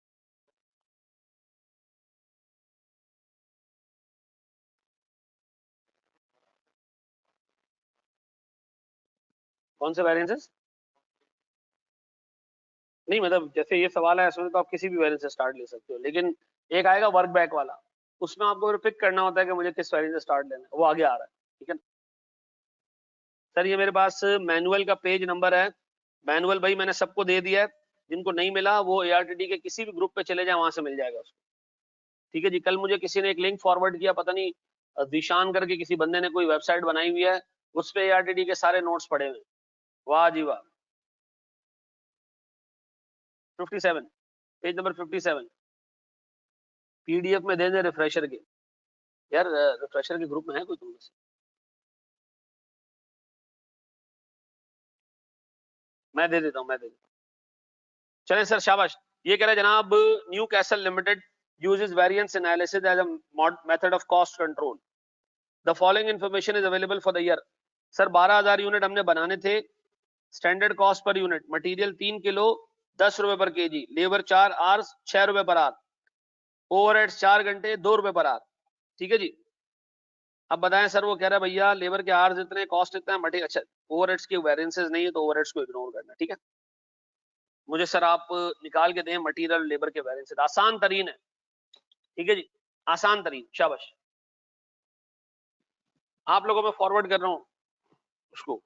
कौन से वेरिएंसेस? नहीं मतलब जैसे ये सवाल है इसमें तो आप किसी भी वेरिएंस से स्टार्ट ले सकते हो, लेकिन एक आएगा वर्क बैक वाला, उसमें आपको पिक करना होता है कि मुझे किस वेरिएंस से स्टार्ट लेना है, वो आगे आ रहा है। ठीक है सर, ये मेरे पास मैनुअल का पेज नंबर है, मैनुअल भाई मैंने सबको दे दिया है, जिनको नहीं मिला वो एआरटीटी के किसी भी ग्रुप पे चले जाए, वहां से मिल जाएगा उसको। ठीक है जी, कल मुझे किसी ने एक लिंक फॉरवर्ड किया, पता नहीं दिशान करके किसी बंदे ने कोई वेबसाइट बनाई हुई है, उस पे एआरटीटी के सारे नोट्स पड़े हुए। वाह जी वाह। 57, पेज नंबर 57, पीडीएफ में दे दे रिफ्रेशर के। यार रिफ्रेशर के ग्रुप में है कोई तुम में से? मैं दे देता हूँ, मैं दे देता हूँ। चलें सर, शाबाश। ये कह रहे हैं जनाब, new castle limited uses variance analysis as a method of cost control. The following information is available for the year. Sir 12,000 unit हमने बनाने थे, standard cost per unit, material 3 kilo 10 रुपए पर केजी, लेबर 4 आवर्स 6 रुपए per hour, overheads 4 घंटे 2 रुपए per hour. ठीक है जी। अब बताएं सर, वो कह रहा है भैया लेबर के आवर्स इतने, कॉस्ट इतना है, मटेरियल अच्छा, ओवरहेड्स के वेरिएंसेस नहीं है तो ओवरहेड्स को इग्नोर करना। ठीक है, मुझे सर आप निकाल के दें मटेरियल लेबर के वेरिएंसेस, आसान तरीन है। ठीक है जी, आसान तरीन, शाबाश। आप लोगों में फॉरवर्ड कर रहा हूं उसको।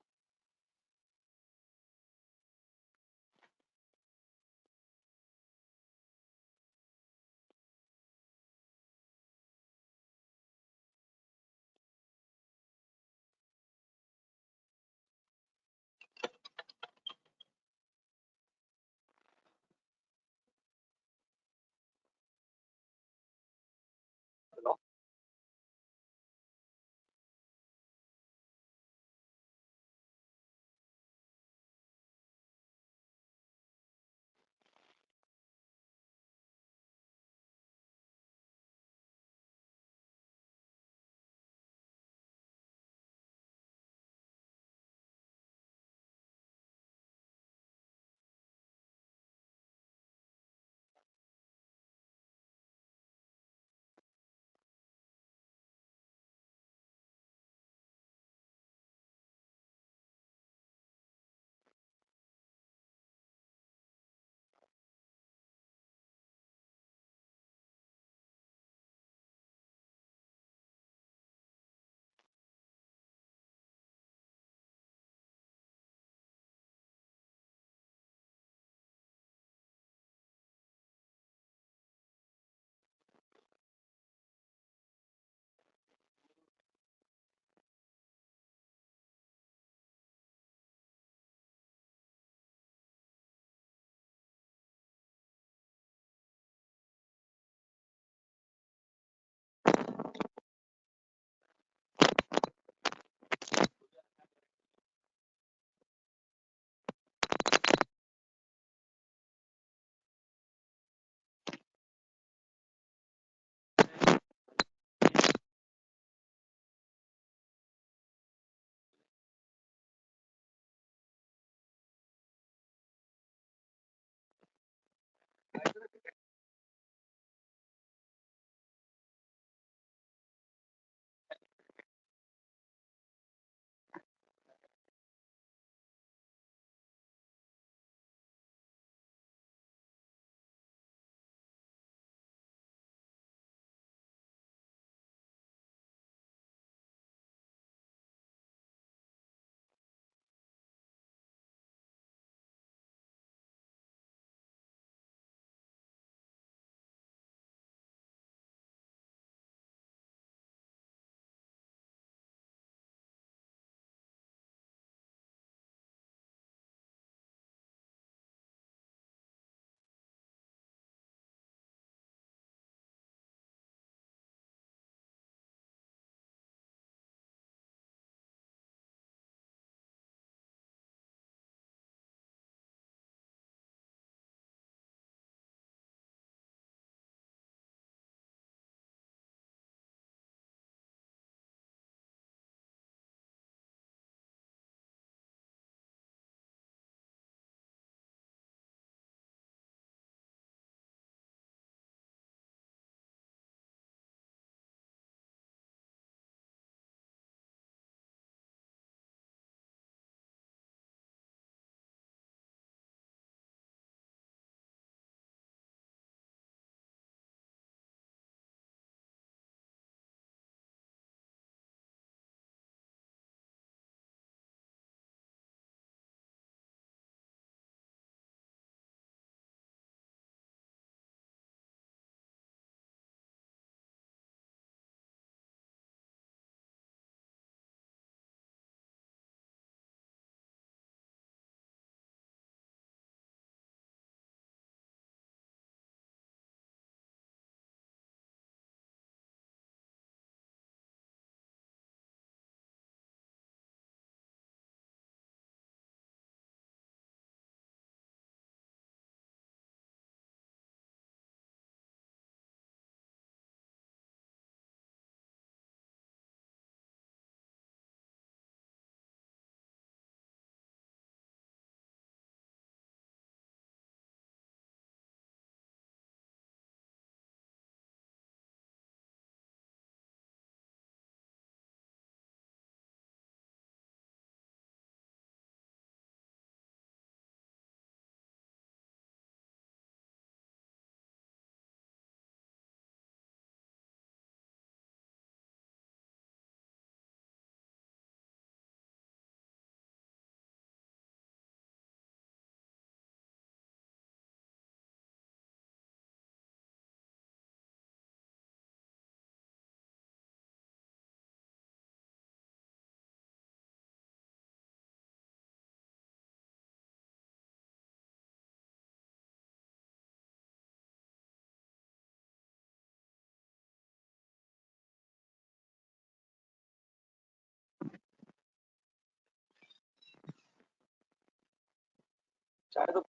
चाहे तो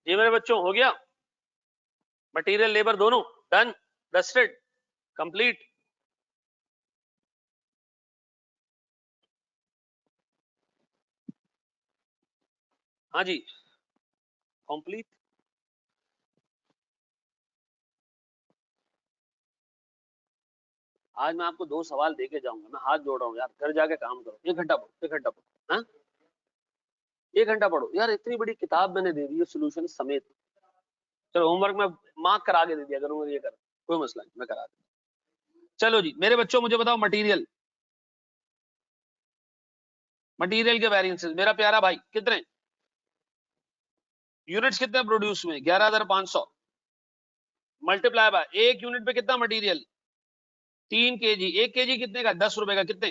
ये मेरे बच्चों हो गया, मटेरियल लेबर दोनों डन, डस्टेड, कंप्लीट। हाँ जी, कंप्लीट। आज मैं आपको 2 सवाल देके जाऊंगा, मैं हाथ जोड़ रहा हूँ यार, घर जाके काम करो, 1 घंटा पढ़ो, 1 घंटा पढ़ो, हाँ 1 घंटा पढ़ो यार, इतनी बड़ी किताब मैंने दे दी है सोल्यूशन समेत। चलो होमवर्क में मार्क करा के दे दिया करूंगा, ये कर, कोई मसला नहीं, मैं करा दूंगा। चलो जी मेरे बच्चों, मुझे बताओ मटेरियल, मटेरियल के वेरिएंसेस, मेरा प्यारा भाई कितने यूनिट्स, कितने प्रोड्यूस हुए, 11,500 मल्टीप्लाई बाय 1 यूनिट पे कितना मटेरियल, 3 केजी, 1 केजी कितने का, 10 रुपए का, कितने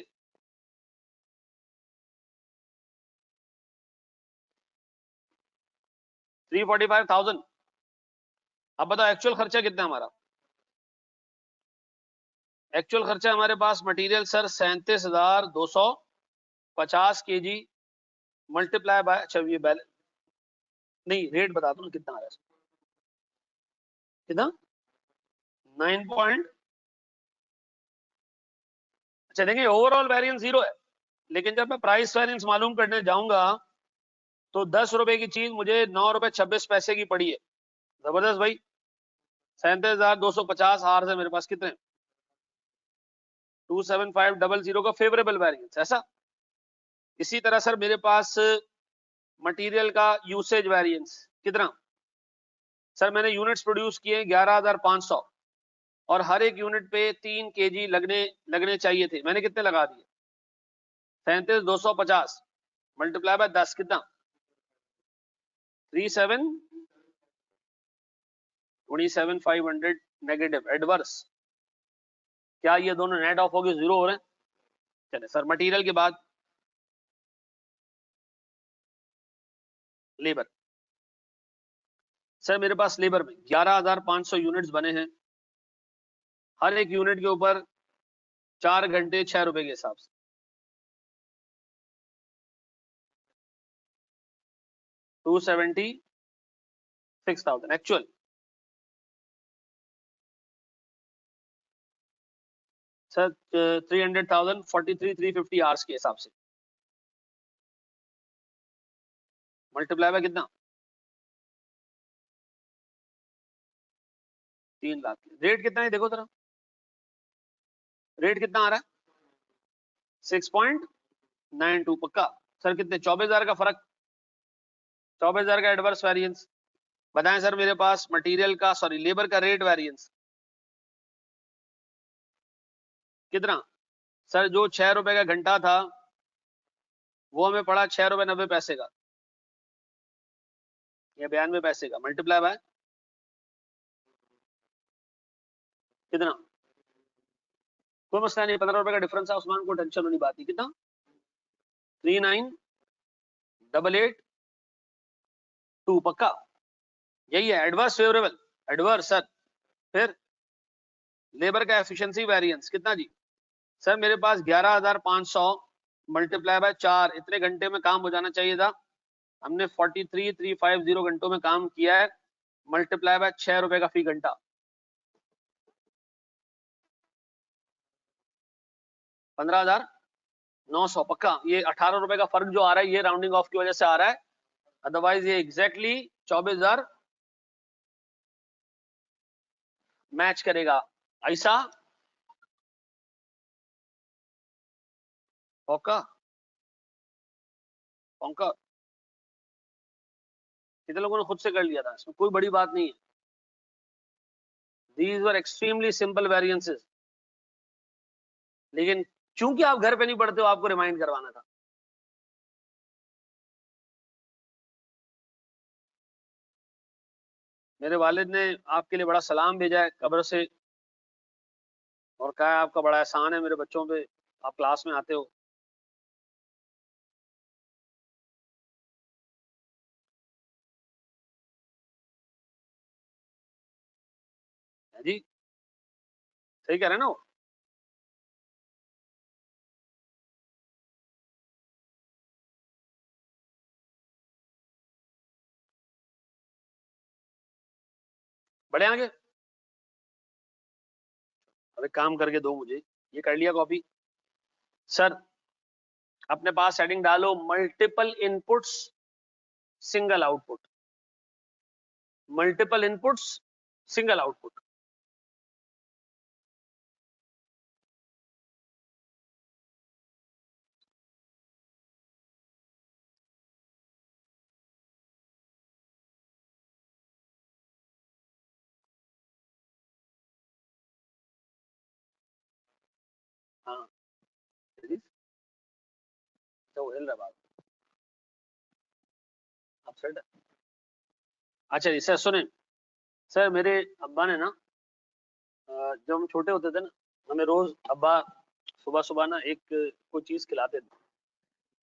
345,000। अब बताओ एक्चुअल खर्चा कितना हमारा, एक्चुअल खर्चा हमारे पास material sir 37,250 KG multiply by, अच्छा ये बैलेंस नहीं, रेट बता दो ना कितना आ रहा है, कितना 9 पॉइंट, अच्छा देखिए ओवरऑल वेरिएंस 0 है, लेकिन जब मैं प्राइस वेरिएंस मालूम करने जाऊंगा तो 10 रुपए की चीज मुझे 9 रुपए 26 पैसे की पड़ी है। जबरदस्त भाई, 37,250 हार से मेरे पास कितने 27500 का फेवरेबल वेरिएंस, ऐसा। इसी तरह सर मेरे पास मटेरियल का यूसेज वेरिएंस कितना, सर मैंने यूनिट्स प्रोड्यूस किए 11,500 और हर एक यूनिट पे 3 केजी लगने चाहिए थे, मैंने कितने लगा दिए 37,250 मल्टीप्लाई बाय 10 कितना 27,500 नेगेटिव एडवर्स, क्या ये दोनों नेट ऑफ होके 0 हो रहे हैं। चले सर मटेरियल के बाद लेबर, सर मेरे पास लेबर में 11,500 यूनिट्स बने हैं, हर एक यूनिट के ऊपर 4 घंटे 6 रुपए के हिसाब से, 276,000 एक्चुअल, सर 300,000 43,350 आवर्स के हिसाब से मल्टीप्लाई बाय कितना 3 लाख, रेट कितना है देखो जरा, रेट कितना आ रहा है 6.92 पक्का। सर कितने 24,000 का फर्क, 24,000 का एडवर्स वेरिएंस। बताएं सर मेरे पास मटेरियल का सॉरी लेबर का रेट वेरिएंस कितना, सर जो 6 रुपए का घंटा था वो हमें पड़ा 6 रुपए 90 पैसे का या 92 पैसे का, मल्टीप्लाई बाय कितना, कोई मसला नहीं, 15 रुपए का डिफरेंस है उस्मान को टेंशन होनी बात नहीं, कितना 39,882 पक्का, यही है एडवर्स फेवरेबल, एडवर्स सर। फिर लेबर का एफिशिएंसी वेरिएंस कितना जी, सर मेरे पास 11,500 मल्टीप्लाई बाय 4, इतने घंटे में काम हो जाना चाहिए था, हमने 43,350 घंटों में काम किया है, मल्टीप्लाई बाय 6 रुपए का फी घंटा, 15,900 पक्का। ये 18 रुपए का फर्क जो आ रहा है ये राउंडिंग ऑफ की वजह से आ रहा है, अदरवाइज ये एग्जैक्टली 24,000 मैच करेगा, ऐसा पक्का पक्का। कितने लोगों ने खुद से कर लिया था, इसमें कोई बड़ी बात नहीं है, these were extremely simple variances, लेकिन चूंकि आप घर पे नहीं पढ़ते हो आपको रिमाइंड करवाना था। मेरे वालिद ने आपके लिए बड़ा सलाम भेजा है कब्र से और कहा है आपका बड़ा एहसान है मेरे बच्चों पे, आप क्लास में आते हो। है जी, सही कह रहे हैं ना वो? बढ़े आगे? अब एक काम करके दो मुझे, ये कर लिया कॉपी सर। अपने पास हेडिंग डालो, multiple inputs single output. Multiple inputs single output. हाँ तो हिल रहा बात, आप सेट है। अच्छा जी सर सुने, सर मेरे अब्बा ने ना जब हम छोटे होते थे ना, हमें रोज अब्बा सुबह सुबह ना एक कोई चीज खिलाते थे।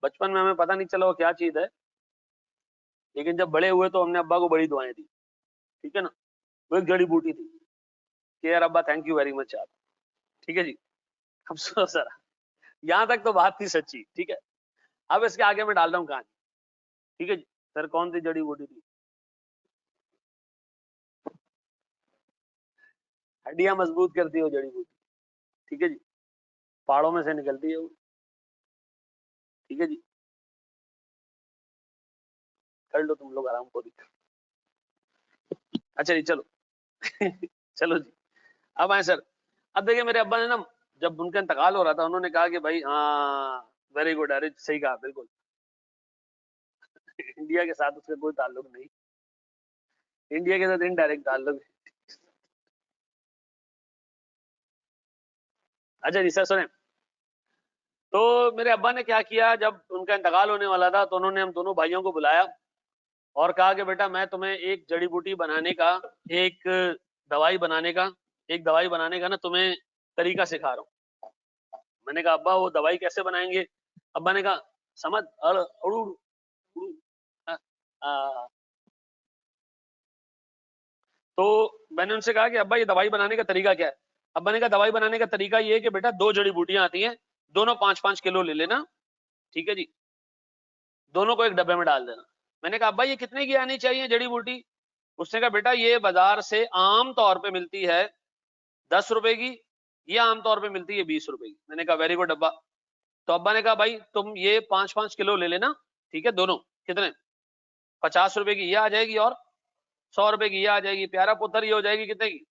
बचपन में हमें पता नहीं चला वो क्या चीज है, लेकिन जब बड़े हुए तो हमने अब्बा को बड़ी दुआएं दी, ठीक है ना। वो एक जड़ी बूटी थी कि यार अब्बा थैंक यू वेरी मच आप, ठीक है जी। अब सुनो सर, यहाँ तक तो बात थी सच्ची, ठीक है। अब इसके आगे मैं डाल रहा हूँ कहानी, ठीक है जी। सर कौन सी जड़ी बूटी थी? हड्डियां मजबूत करती है वो जड़ी बूटी, ठीक है जी। पहाड़ों में से निकलती है वो, ठीक है जी। कर लो तुम लोग आराम को दिक्कत। अच्छा जी चलो चलो जी, अब आए सर। अब देखिए मेरे अब्बा ने ना, जब उनका इंतकाल हो रहा था, उन्होंने कहा कि भाई हाँ वेरी गुड, अरे सही कहा बिल्कुल इंडिया के साथ उसका कोई ताल्लुक नहीं, इंडिया के साथ इनडायरेक्ट ताल्लुक है। अच्छा जी सर सुने, तो मेरे अब्बा ने क्या किया, जब उनका इंतकाल होने वाला था तो उन्होंने हम दोनों भाइयों को बुलाया और कहा कि बेटा मैं तुम्हें एक जड़ी बूटी बनाने का, एक दवाई बनाने का, एक दवाई बनाने का ना तुम्हें तरीका सिखा रहा हूँ। मैंने कहा अब्बा वो दवाई कैसे बनाएंगे? अब्बा ने कहा समझ आ, आ, तो मैंने उनसे कहा कि अब्बा ये दवाई बनाने का तरीका क्या है? अब्बा ने कहा दवाई बनाने का तरीका ये है कि बेटा दो जड़ी बूटियां आती हैं, दोनों 5-5 किलो ले लेना, ठीक है जी। दोनों को एक डब्बे में डाल देना। मैंने कहा अब्बा ये कितने की आनी चाहिए जड़ी बूटी? उसने कहा बेटा ये बाजार से आम तौर पे मिलती है 10 रुपए की, ये आमतौर पे मिलती है 20 रुपए की। मैंने कहा वेरी गुड अब्बा। तो अब्बा ने कहा भाई तुम ये 5-5 किलो ले लेना, ठीक है। दोनों कितने? 50 रुपए की ये आ जाएगी और 100 रुपए की ये आ जाएगी। प्यारा पुत्र ये हो जाएगी कितने की?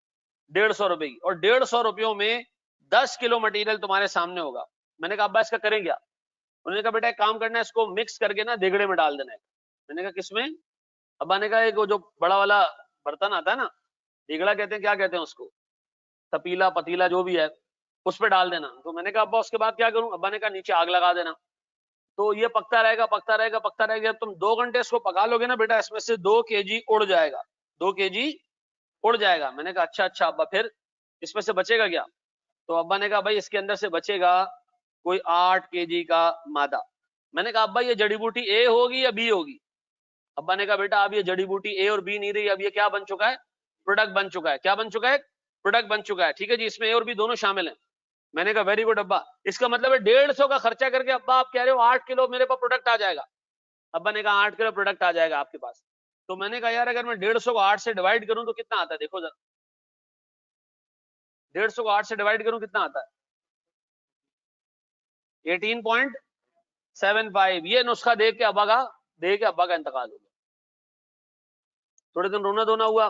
150 रुपए की। और 150 रुपयों में 10 किलो मटेरियल तुम्हारे सामने होगा। मैंने कहा अब्बा इसका करें क्या? उन्होंने कहा बेटा एक काम करना है, इसको मिक्स करके ना देगड़े में डाल देना है। मैंने कहा किसमें? अब्बा ने कहा एक वो जो बड़ा वाला बर्तन आता है ना, देगड़ा कहते हैं, क्या कहते हैं उसको, तपीला पतीला जो भी है, उस पर डाल देना। तो मैंने कहा अब्बा उसके बाद क्या करूं? अब्बा ने कहा नीचे आग लगा देना। तो ये पकता रहेगा पकता रहेगा पकता रहेगा, तुम 2 घंटे इसको पका लोगे ना बेटा, इसमें से 2 kg उड़ जाएगा, 2 kg उड़ जाएगा। मैंने कहा अच्छा अच्छा अब्बा, फिर इसमें से बचेगा क्या? तो अब्बा ने कहा भाई इसके अंदर से बचेगा कोई 8 kg का मादा। मैंने कहा अब्बा ये जड़ी बूटी ए होगी या बी होगी? अब्बा ने कहा बेटा अब ये जड़ी बूटी ए और बी नहीं रही, अब ये क्या बन चुका है? प्रोडक्ट बन चुका है। क्या बन चुका है? प्रोडक्ट बन चुका है, ठीक है जी। इसमें ए और बी दोनों शामिल हैं। मैंने कहा वेरी गुड अब्बा। इसका मतलब है 150 का खर्चा करके अब्बा आप कह रहे हो 8 किलो मेरे पास प्रोडक्ट आ जाएगा? अब्बा ने कहा 8 किलो प्रोडक्ट आ जाएगा आपके पास। तो मैंने कहा यार अगर मैं 150 को 8 से डिवाइड करूं तो कितना आता है? देखो जरा, 150 को 8 से डिवाइड करूं कितना आता है? 18.75। ये नुस्खा देख के अब्बा का इंतकाल हो गया। थोड़े दिन रोना धोना हुआ।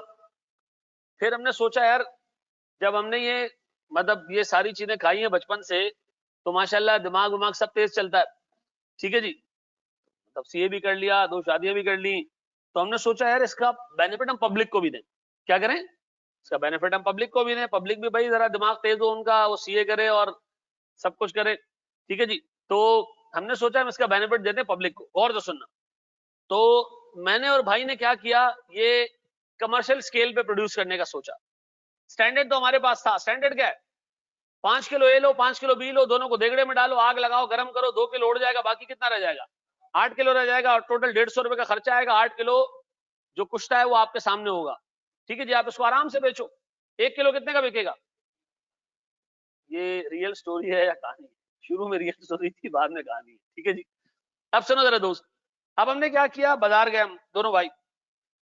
फिर हमने सोचा यार, जब हमने ये मतलब ये सारी चीजें खाई हैं बचपन से, तो माशाल्लाह दिमाग उमाग सब तेज चलता है, ठीक है जी। तब सीए भी कर लिया, 2 शादियां भी कर ली। तो हमने सोचा यार इसका बेनिफिट हम पब्लिक को भी दें। क्या करें? इसका बेनिफिट हम पब्लिक को भी दें, पब्लिक भी भाई जरा दिमाग तेज हो उनका, वो सीए करे और सब कुछ करे, ठीक है जी। तो हमने सोचा हम इसका बेनिफिट देते हैं पब्लिक को। और तो सुनना, तो मैंने और भाई ने क्या किया, ये कमर्शियल स्केल पे प्रोड्यूस करने का सोचा। स्टैंडर्ड तो हमारे पास था। स्टैंडर्ड क्या है? 5 किलो ए लो, 5 किलो बी लो, दोनों को देगड़े में डालो, आग लगाओ, गर्म करो, 2 किलो उड़ जाएगा, बाकी कितना रह जाएगा? 8 किलो रह जाएगा। और टोटल 150 रुपए का खर्चा आएगा। 8 किलो जो कुश्ता है वो आपके सामने होगा, ठीक है जी। आप इसको आराम से बेचो। 1 किलो कितने का बिकेगा? ये रियल स्टोरी है या कहानी? शुरू में रियल स्टोरी थी, बाद में कहानी है, ठीक है जी। अब सुनो जरा दोस्त, अब हमने क्या किया, बाजार गए हम दोनों भाई।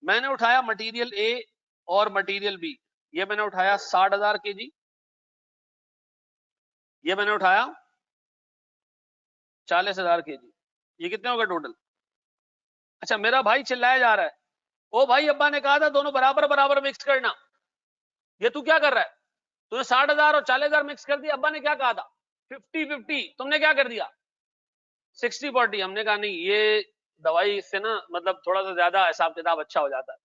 मैंने उठाया मटेरियल ए और मटेरियल बी, ये मैंने उठाया 60,000 केजी, ये मैंने उठाया 40,000 केजी, ये कितने होगा टोटल? अच्छा मेरा भाई चिल्लाया जा रहा है, ओ भाई अब्बा ने कहा था दोनों बराबर बराबर मिक्स करना, ये तू क्या कर रहा है? तूने 60,000 और 40,000 मिक्स कर दिया, अब्बा ने क्या कहा था 50-50, तुमने क्या कर दिया 60-40। हमने कहा नहीं, ये दवाई से ना मतलब थोड़ा सा ज्यादा हिसाब किताब अच्छा हो जाता है।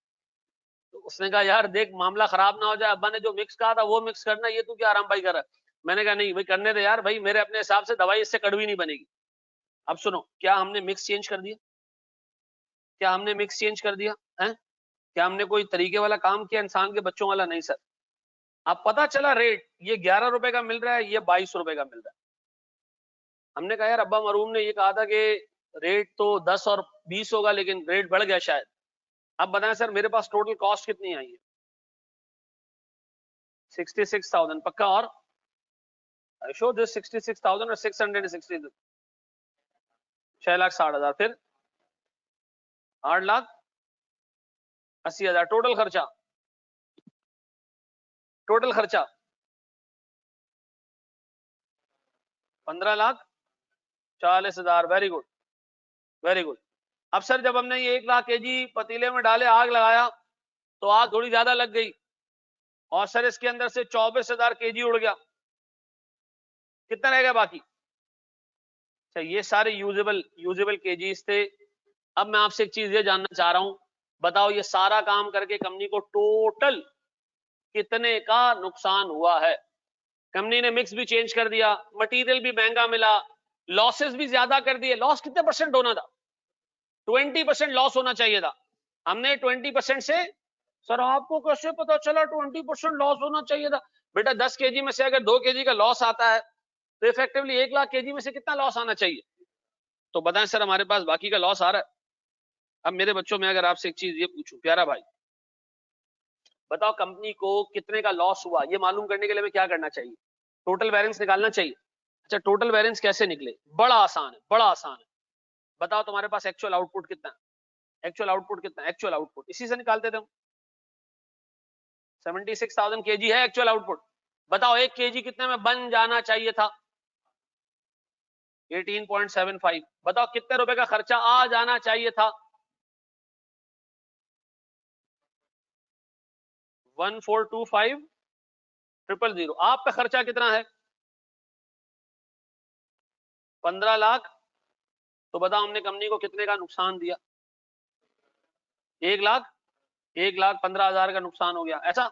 तो उसने कहा यार देख मामला खराब ना हो जाए, अब्बा ने जो मिक्स कहा था वो मिक्स करना, ये तू क्या आराम भाई कर रहा है? मैंने कहा नहीं भाई करने दे यार, भाई मेरे अपने हिसाब से दवाई इससे कड़वी नहीं बनेगी। अब सुनो, क्या हमने मिक्स चेंज कर दिया? क्या हमने मिक्स चेंज कर दिया है? क्या हमने कोई तरीके वाला काम किया इंसान के बच्चों वाला? नहीं सर। अब पता चला रेट ये 11 रुपए का मिल रहा है, ये 22 रुपए का मिल रहा है। हमने कहा यार अब्बा मरूम ने ये कहा था कि रेट तो 10 और 20 होगा, लेकिन रेट बढ़ गया शायद। अब बताएं सर मेरे पास टोटल कॉस्ट कितनी आई है? 66,000 पक्का? और शो दिस 66,000 और 660, 6,60,000, फिर 8,80,000 टोटल खर्चा। टोटल खर्चा 15,40,000। Very good, very good. अब सर जब हमने ये 1,00,000 केजी पतीले में डाले, आग लगाया तो आग थोड़ी ज्यादा लग गई, और सर इसके अंदर से 24,000 केजी उड़ गया, कितना रह गया बाकी? अच्छा ये सारे यूजेबल केजीज थे। अब मैं आपसे एक चीज ये जानना चाह रहा हूं, बताओ ये सारा काम करके कंपनी को टोटल कितने का नुकसान हुआ है? कंपनी ने मिक्स भी चेंज कर दिया, मटेरियल भी महंगा मिला, लॉसेस भी ज्यादा कर दिए। लॉस कितने परसेंट होना था? 20% लॉस होना चाहिए था। हमने 20% से, सर आपको कैसे पता चला 20% लॉस होना चाहिए था? बेटा 10 केजी में से अगर 2 केजी का लॉस आता है तो इफेक्टिवली 1,00,000 केजी में से कितना लॉस आना चाहिए? तो बताएं सर हमारे पास बाकी का लॉस आ रहा है। अब मेरे बच्चों में अगर आपसे एक चीज ये पूछूं, प्यारा भाई बताओ कंपनी को कितने का लॉस हुआ, ये मालूम करने के लिए हमें क्या करना चाहिए? टोटल वैरियंस निकालना चाहिए। अच्छा टोटल वैरियंस कैसे निकले? बड़ा आसान है, बड़ा आसान है। बताओ तुम्हारे पास एक्चुअल आउटपुट कितना है? एक्चुअल आउटपुट कितना है? एक्चुअल आउटपुट इसी से निकालते थे हम। 76,000 केजी है एक्चुअल आउटपुट। बताओ 1 केजी कितने में बन जाना चाहिए था? 18.75। बताओ कितने रुपए का खर्चा आ जाना चाहिए था? 1425,000। आपका खर्चा कितना है? 15 लाख। तो बताओ हमने कंपनी को कितने का नुकसान दिया? 1,15,000 का नुकसान हो गया, ऐसा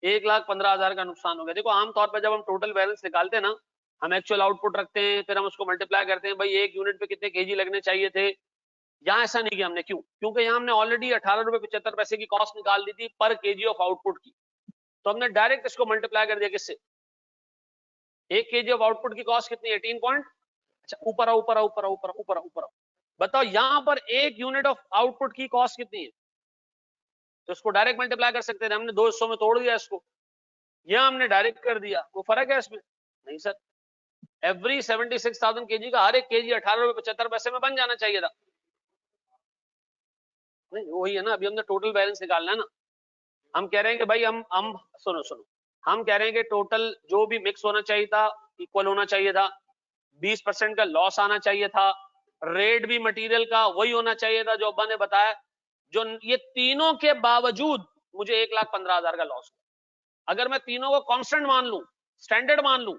1,15,000 का नुकसान हो गया। देखो आमतौर पर जब हम टोटल बैलेंस निकालते हैं ना, हम एक्चुअल आउटपुट रखते हैं, फिर हम उसको मल्टीप्लाई करते हैं, भाई एक यूनिट पे कितने केजी लगने चाहिए थे। यहाँ ऐसा नहीं किया हमने, क्यों? क्योंकि यहाँ हमने ऑलरेडी 18.75 रुपए की कॉस्ट निकाल दी थी पर केजी ऑफ आउटपुट की, तो हमने डायरेक्ट इसको मल्टीप्लाई कर दिया किससे? 1 केजी ऑफ आउटपुट की कॉस्ट कितनी है? 18 पॉइंट। अच्छा ऊपर आओ, ऊपर आओ, ऊपर आओ, ऊपर आओ, ऊपर आओ, ऊपर आओ। बताओ यहाँ पर 1 यूनिट ऑफ आउटपुट की कॉस्ट कितनी है? तो इसको डायरेक्ट मल्टीप्लाई कर सकते थे, हमने 2 हिस्सों में तोड़ दिया इसको, यह हमने डायरेक्ट कर दिया। वो फर्क है इसमें? नहीं सर, एवरी 76,000 केजी का हर एक केजी 18.75 में बन जाना चाहिए था। नहीं वही है ना, अभी हमने टोटल बैलेंस निकालना है ना। हम कह रहे हैं कि भाई हम सुनो सुनो, हम कह रहे हैं कि टोटल जो भी मिक्स होना चाहिए था इक्वल होना चाहिए था, 20% का लॉस आना चाहिए था, रेट भी मटेरियल का वही होना चाहिए था जो अब्बा ने बताया। जो ये तीनों के बावजूद मुझे 1,15,000 का लॉस हुआ। अगर मैं तीनों को कांस्टेंट मान लूं, स्टैंडर्ड मान लूं,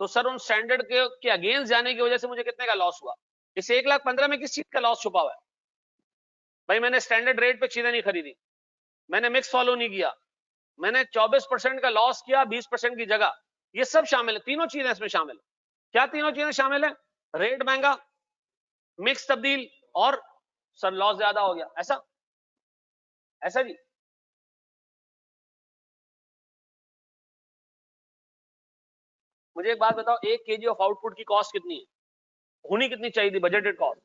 तो सर उन स्टैंडर्ड के अगेंस्ट जाने की वजह से मुझे कितने का लॉस हुआ? इस 1,15,000 में किस चीज का लॉस छुपा हुआ है? भाई मैंने स्टैंडर्ड रेट पे चीजें नहीं खरीदी, मैंने मिक्स फॉलो नहीं किया, मैंने 24% का लॉस किया 20% की जगह। ये सब शामिल है, तीनों चीजें इसमें शामिल है। क्या तीनों चीजें शामिल है? रेट महंगा, मिक्स तब्दील, और सर लॉस ज्यादा हो गया। ऐसा ऐसा जी। मुझे एक बात बताओ, 1 केजी ऑफ आउटपुट की कॉस्ट कितनी है? होनी कितनी चाहिए थी बजटेड कॉस्ट?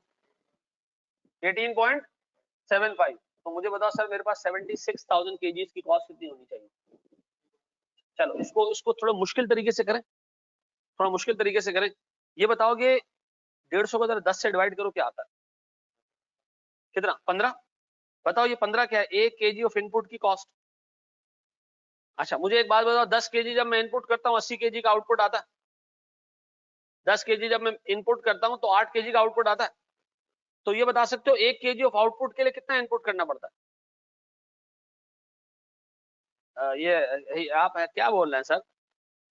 18.75। तो मुझे बताओ सर मेरे पास 76,000 केजीज की कॉस्ट कितनी होनी चाहिए? चलो इसको इसको थोड़ा मुश्किल तरीके से करें, थोड़ा मुश्किल तरीके से करें। ये बताओगे 150 को 10 से डिवाइड करो क्या आता है? कितना? 15। बताओ ये 15 क्या है? 1 केजी ऑफ इनपुट की कॉस्ट, अच्छा मुझे एक बात बताओ, 10 केजी जब मैं इनपुट करता हूँ 80 केजी का आउटपुट आता है। 10 केजी जब मैं इनपुट करता हूँ तो 8 केजी का आउटपुट आता है। तो ये बता सकते हो 1 केजी ऑफ आउटपुट के लिए कितना इनपुट करना पड़ता है? ये आप क्या बोल रहे हैं सर?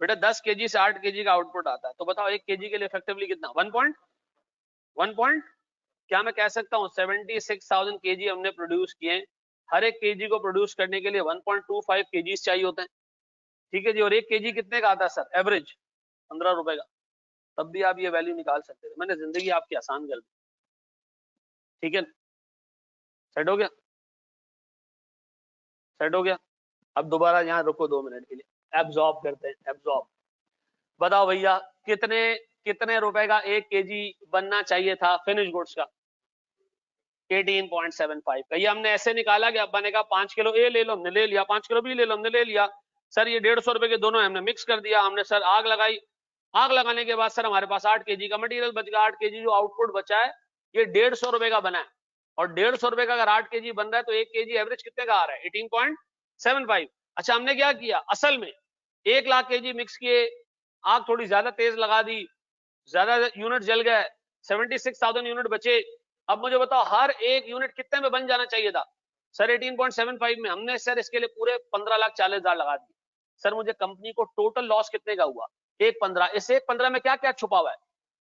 बेटा 10 केजी से 8 केजी का आउटपुट आता है, तो बताओ 1 केजी के लिए इफेक्टिवली कितना? 1 पॉइंट क्या मैं कह सकता हूँ 76,000 केजी हमने प्रोड्यूस किए। हर एक केजी को प्रोड्यूस करने के लिए 1.25 केजी चाहिए होते हैं। ठीक है जी, और 1 केजी कितने का आता है सर? एवरेज 15 रुपए का। तब भी आप ये वैल्यू निकाल सकते थे, मैंने जिंदगी आपकी आसान कर दी। ठीक है, सेट हो गया, सेट हो गया। अब दोबारा यहाँ रुको 2 मिनट के लिए, एब्जॉर्ब करते हैं, एब्जॉर्ब। बताओ भैया कितने कितने रुपए का 1 केजी बनना चाहिए था फिनिश गुड्स का? 18.75 का। ये हमने ऐसे निकाला कि अब बनेगा 5 किलो ए ले लो, हमने ले लिया, 5 किलो बी ले लो, हमने ले लिया। सर ये 150 रुपए के दोनों हमने मिक्स कर दिया, हमने सर आग लगाई। आग लगाने के बाद सर हमारे पास 8 केजी का मटेरियल बच गया। 8 केजी जो आउटपुट बचा है ये 150 रुपए का बना है। और 150 रुपए का अगर 8 केजी बन रहा है तो 1 केजी एवरेज कितने का आ रहा है? 18.75। अच्छा हमने क्या किया, असल में 1 लाख केजी मिक्स किए, आग थोड़ी ज्यादा तेज लगा दी, ज्यादा यूनिट जल गए, 76,000 यूनिट बचे। अब मुझे बताओ हर एक यूनिट कितने में बन जाना चाहिए था? सर 18.75 में। हमने सर इसके लिए पूरे 15,40,000 लगा दिए। सर मुझे कंपनी को टोटल लॉस कितने का हुआ? 1.15। इस 1.15 में क्या क्या छुपा हुआ है?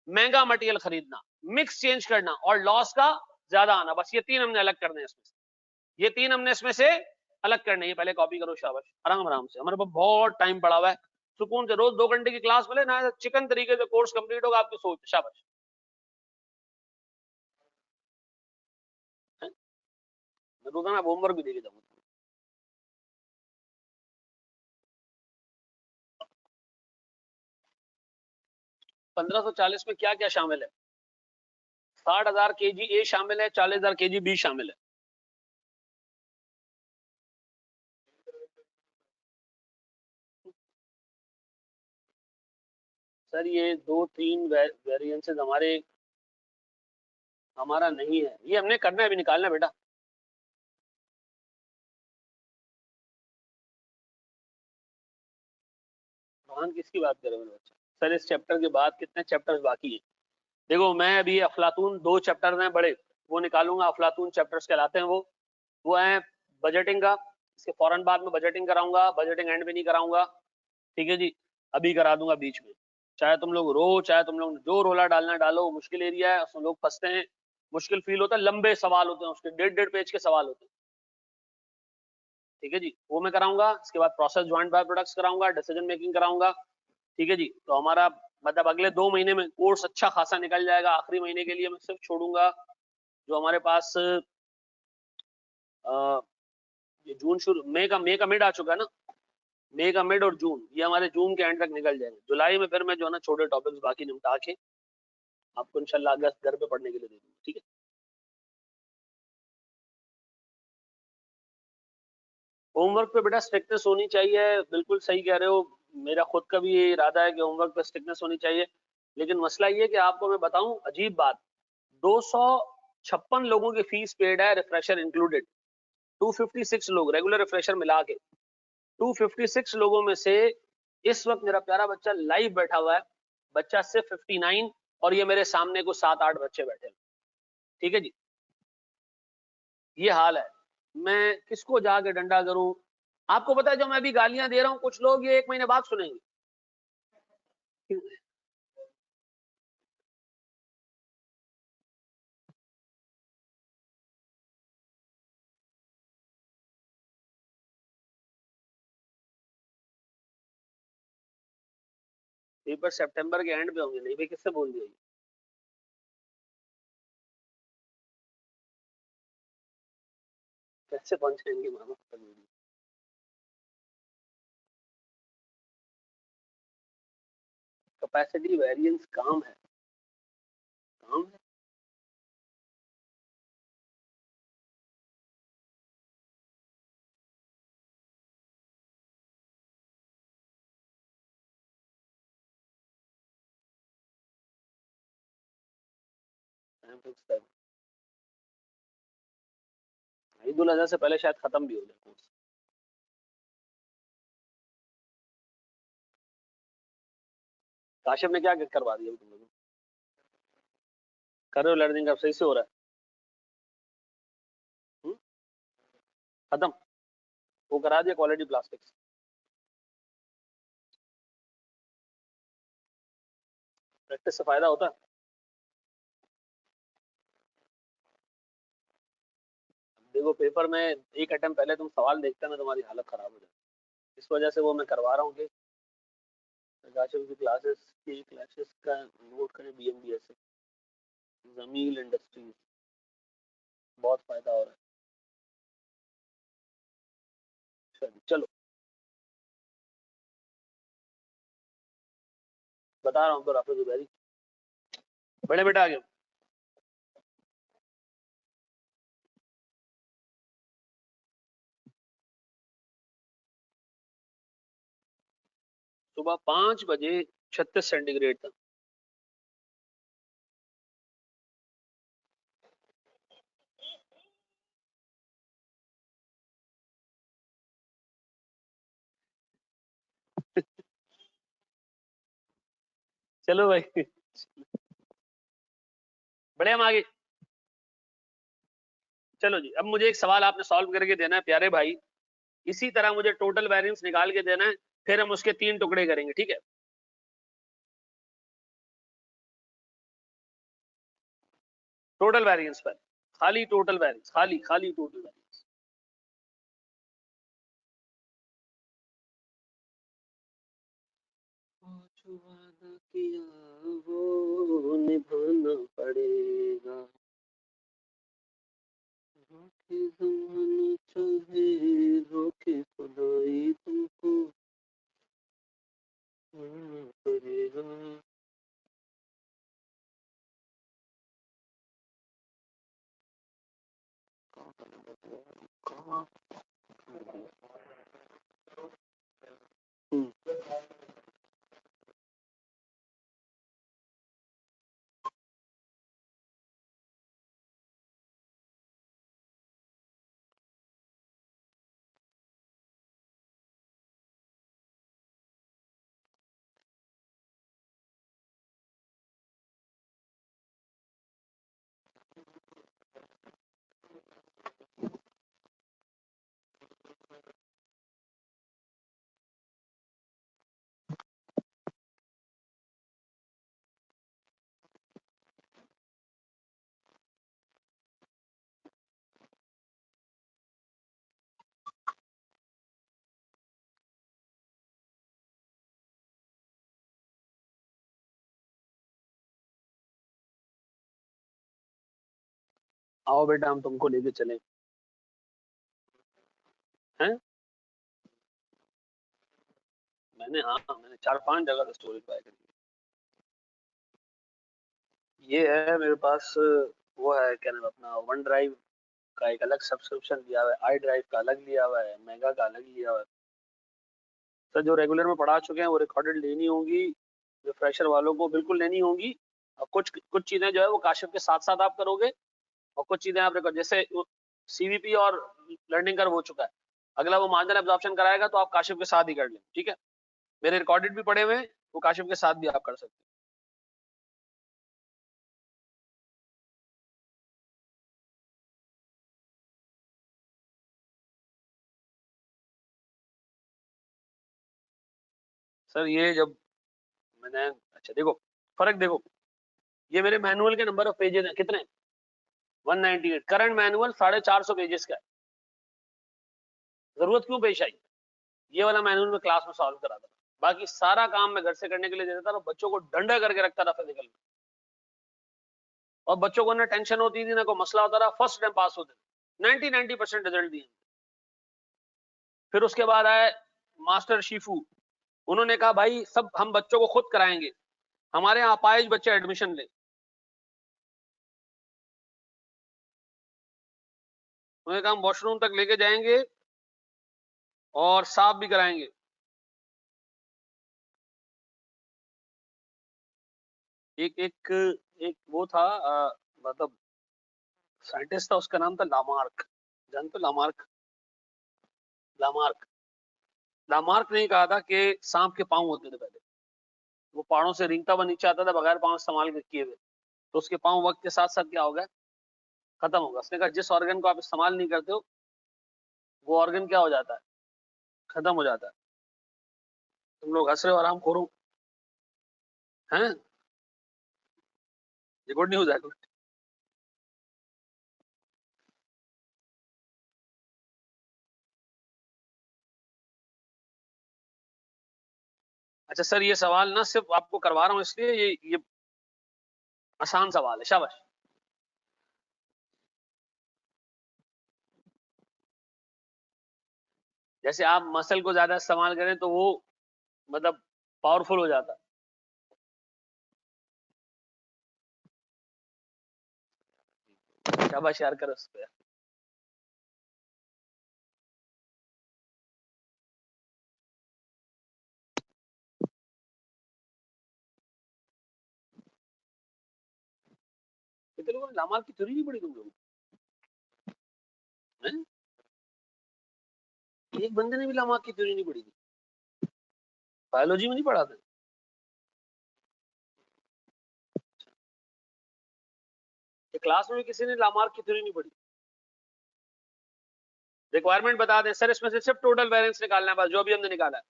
महंगा मटेरियल खरीदना, मिक्स चेंज करना और लॉस का ज्यादा आना। बस ये 3 हमने अलग करने हैं इसमें से। ये 3 हमने इसमें से अलग करने हैं। पहले कॉपी करो, शाबाश, आराम आराम से। हमारे पास बहुत टाइम पड़ा हुआ है, सुकून से रोज 2 घंटे की क्लास मिले ना, चिकन तरीके से कोर्स कंप्लीट होगा आपकी सोच। शाबाश। रोजाना होमवर्क भी देके जाऊंगा। 1540 में क्या क्या शामिल है? 60,000 केजी ए शामिल है, 40,000 केजी बी शामिल है। सर ये 2-3 वेरिएंसेस हमारा नहीं है, ये हमने करना है, अभी निकालना है बेटा। भान किसकी बात कर रहे हो मेरे बच्चे? सर इस चैप्टर के बाद कितने चैप्टर्स बाकी हैं? देखो मैं अभी अफलातून 2 चैप्टर हैं बड़े, वो निकालूंगा। अफलातून चैप्टर्स कहलाते हैं वो है बजटिंग का। इसके फौरन बाद में बजटिंग कराऊंगा, बजटिंग एंड में नहीं कराऊंगा। ठीक है जी, अभी करा दूंगा बीच में। चाहे तुम लोग रो, चाहे तुम लोग जो रोला डालना डालो, मुश्किल एरिया है, उसमें लोग फंसते हैं, मुश्किल फील होता है, लंबे सवाल होते हैं उसके, 1.5 पेज के सवाल होते हैं। ठीक है जी, वो मैं कराऊंगा। इसके बाद प्रोसेस ज्वाइंट बाय प्रोडक्ट्स कराऊंगा, डिसीजन मेकिंग कराऊंगा। ठीक है जी, तो हमारा मतलब अगले 2 महीने में कोर्स अच्छा खासा निकल जाएगा। आखिरी महीने के लिए मैं सिर्फ छोड़ूंगा जो हमारे पास ये जून शुरू, मई का मिड आ चुका है ना, मई का मिड और जून, ये हमारे जून के एंड तक निकल जाएंगे। जुलाई में फिर मैं जो है ना छोटे टॉपिक्स बाकी निपटा के आपको इंशाल्लाह अगस्त घर पे पढ़ने के लिए दे दूंगा। ठीक है, होमवर्क पे बेटा स्ट्रिक्टनेस होनी चाहिए, बिल्कुल सही कह रहे हो। मेरा खुद का भी ये इरादा है कि होमवर्क पे स्ट्रिक्टनेस होनी चाहिए। लेकिन मसला ये है कि आपको मैं बताऊं अजीब बात, 256 लोगों की फीस पेड है, रिफ्रेशर इंक्लूडेड। 256 लोग रेगुलर रिफ्रेशर मिला के, 256 लोगों में से इस वक्त मेरा प्यारा बच्चा लाइव बैठा हुआ है, बच्चा सिर्फ 59, और ये मेरे सामने को 7-8 बच्चे बैठे हैं। ठीक है जी, ये हाल है। मैं किसको जाके डंडा करूं? आपको पता है जो मैं अभी गालियां दे रहा हूं, कुछ लोग ये 1 महीने बाद सुनेंगे। पेपर सितंबर के एंड पे होंगे, नहीं भाई किससे बोल दिया? कैसे पहुंचेंगे मामा तक? कैपेसिटी वेरिएंस काम है, काम है। टाइम फिक्स कर, ईद उल अजहा से पहले शायद खत्म भी हो जाए कोर्स। काशिफ ने क्या करवा दिया तुम लोग? कर रहे हो लर्निंग, अब सही से हो रहा है? खत्म? वो करा दिया क्वालिटी प्लास्टिक्स। प्रैक्टिस से फायदा होता है। देखो पेपर में एक अटेम्प्ट पहले तुम सवाल देखते ना, तुम्हारी हालत खराब हो जाए, इस वजह से वो मैं करवा रहा हूँ कि काशिफ की क्लासेस का नोट करें, BMBS से जमील इंडस्ट्रीज, बहुत फायदा हो रहा है। चलो बता रहा हूँ तो राफेल जुबैरी बड़े बेटा आ गए। सुबह 5 बजे 36 सेंटीग्रेड तक। चलो भाई बड़े हम आगे। चलो जी, अब मुझे एक सवाल आपने सॉल्व करके देना है प्यारे भाई, इसी तरह मुझे टोटल वेरिएंस निकाल के देना है, फिर हम उसके 3 टुकड़े करेंगे, ठीक है? टोटल वेरिएंस पर, खाली टोटल वेरिएंस, खाली खाली टोटल वेरिएंस। जो वादा किया वो निभाना पड़ेगा, रोके ज़माना चाहे रोके खुदाई तुमको मानना पड़ेगा। कहाँ? आओ बेटा हम तुमको लेके चले हैं। मैंने 4-5 जगह से स्टोरेज बाय करी। ये है मेरे पास, वो है क्या नाम अपना, वन ड्राइव का एक अलग सब्सक्रिप्शन लिया हुआ है, आई ड्राइव का अलग लिया हुआ है, मेगा का अलग लिया हुआ है। सर जो रेगुलर में पढ़ा चुके हैं वो रिकॉर्डेड लेनी होगी, जो फ्रेशर वालों को बिल्कुल लेनी होगी। और कुछ कुछ चीजें जो है वो काशिफ के साथ साथ आप करोगे, और कुछ चीजें आप रिकॉर्ड, जैसे CVP और लर्निंग कर्व हो चुका है, अगला वो मार्जिनल एब्जॉर्प्शन कराएगा तो आप काशिफ के साथ ही कर लें, ठीक है? मेरे रिकॉर्डेड भी पड़े हुए हैं, वो काशिफ के साथ भी आप कर सकते हैं। सर ये जब मैंने, अच्छा देखो फर्क देखो, ये मेरे मैनुअल के नंबर ऑफ पेजेस हैं कितने, 198। करंट मैनुअल 450 पेजेस का है। जरूरत क्यों पेश आई? ये वाला मैनुअल में क्लास में सॉल्व करा था, बाकी सारा काम मैं घर से करने के लिए देता था, और बच्चों को डंडा करके रखता था फिजिकल में, और बच्चों को ना टेंशन होती थी ना कोई मसला होता था, फर्स्ट टाइम पास होते थे, 90% रिजल्ट दिए। फिर उसके बाद आए मास्टर शिफू, उन्होंने कहा भाई सब हम बच्चों को खुद कराएंगे, हमारे यहाँ अपाहिज बच्चे एडमिशन ले। उन्होंने कहा हम वॉशरूम तक लेके जाएंगे और साफ भी कराएंगे। एक एक एक वो था, मतलब साइंटिस्ट था, उसका नाम था लामार्क, जानते हो लामार्क? लामार्क लामार्क ने कहा था कि सांप के पांव होते थे पहले, वो पहाड़ों से रेंगता हुआ नीचे आता था बगैर पाँव इस्तेमाल किए हुए, तो उसके पाँव वक्त के साथ साथ क्या हो गया, खत्म होगा। उसने कहा जिस ऑर्गन को आप इस्तेमाल नहीं करते हो वो ऑर्गन क्या हो जाता है, खत्म हो जाता है। तुम लोग हंस रहे हो आराम खोरो हैं, ये गुड न्यूज है। गुड। अच्छा सर, ये सवाल ना सिर्फ आपको करवा रहा हूँ इसलिए, ये आसान सवाल है, शाबाश। जैसे आप मसल को ज्यादा इस्तेमाल करें तो वो मतलब पावरफुल हो जाता है। शाबाश यार, करो उस पे। कितने लोगों ने लामार्क की थ्योरी नहीं पढ़ी तुम लोग हैं? एक बंदे ने भी लामार्क की थ्योरी नहीं पढ़ी थी, बायोलॉजी में नहीं पढ़ा था। क्लास में भी किसी ने लामार्क की थ्योरी नहीं पढ़ी। रिक्वायरमेंट बता दें सर, इसमें से सिर्फ टोटल बैलेंस निकालना है बस, जो भी हमने निकाला है।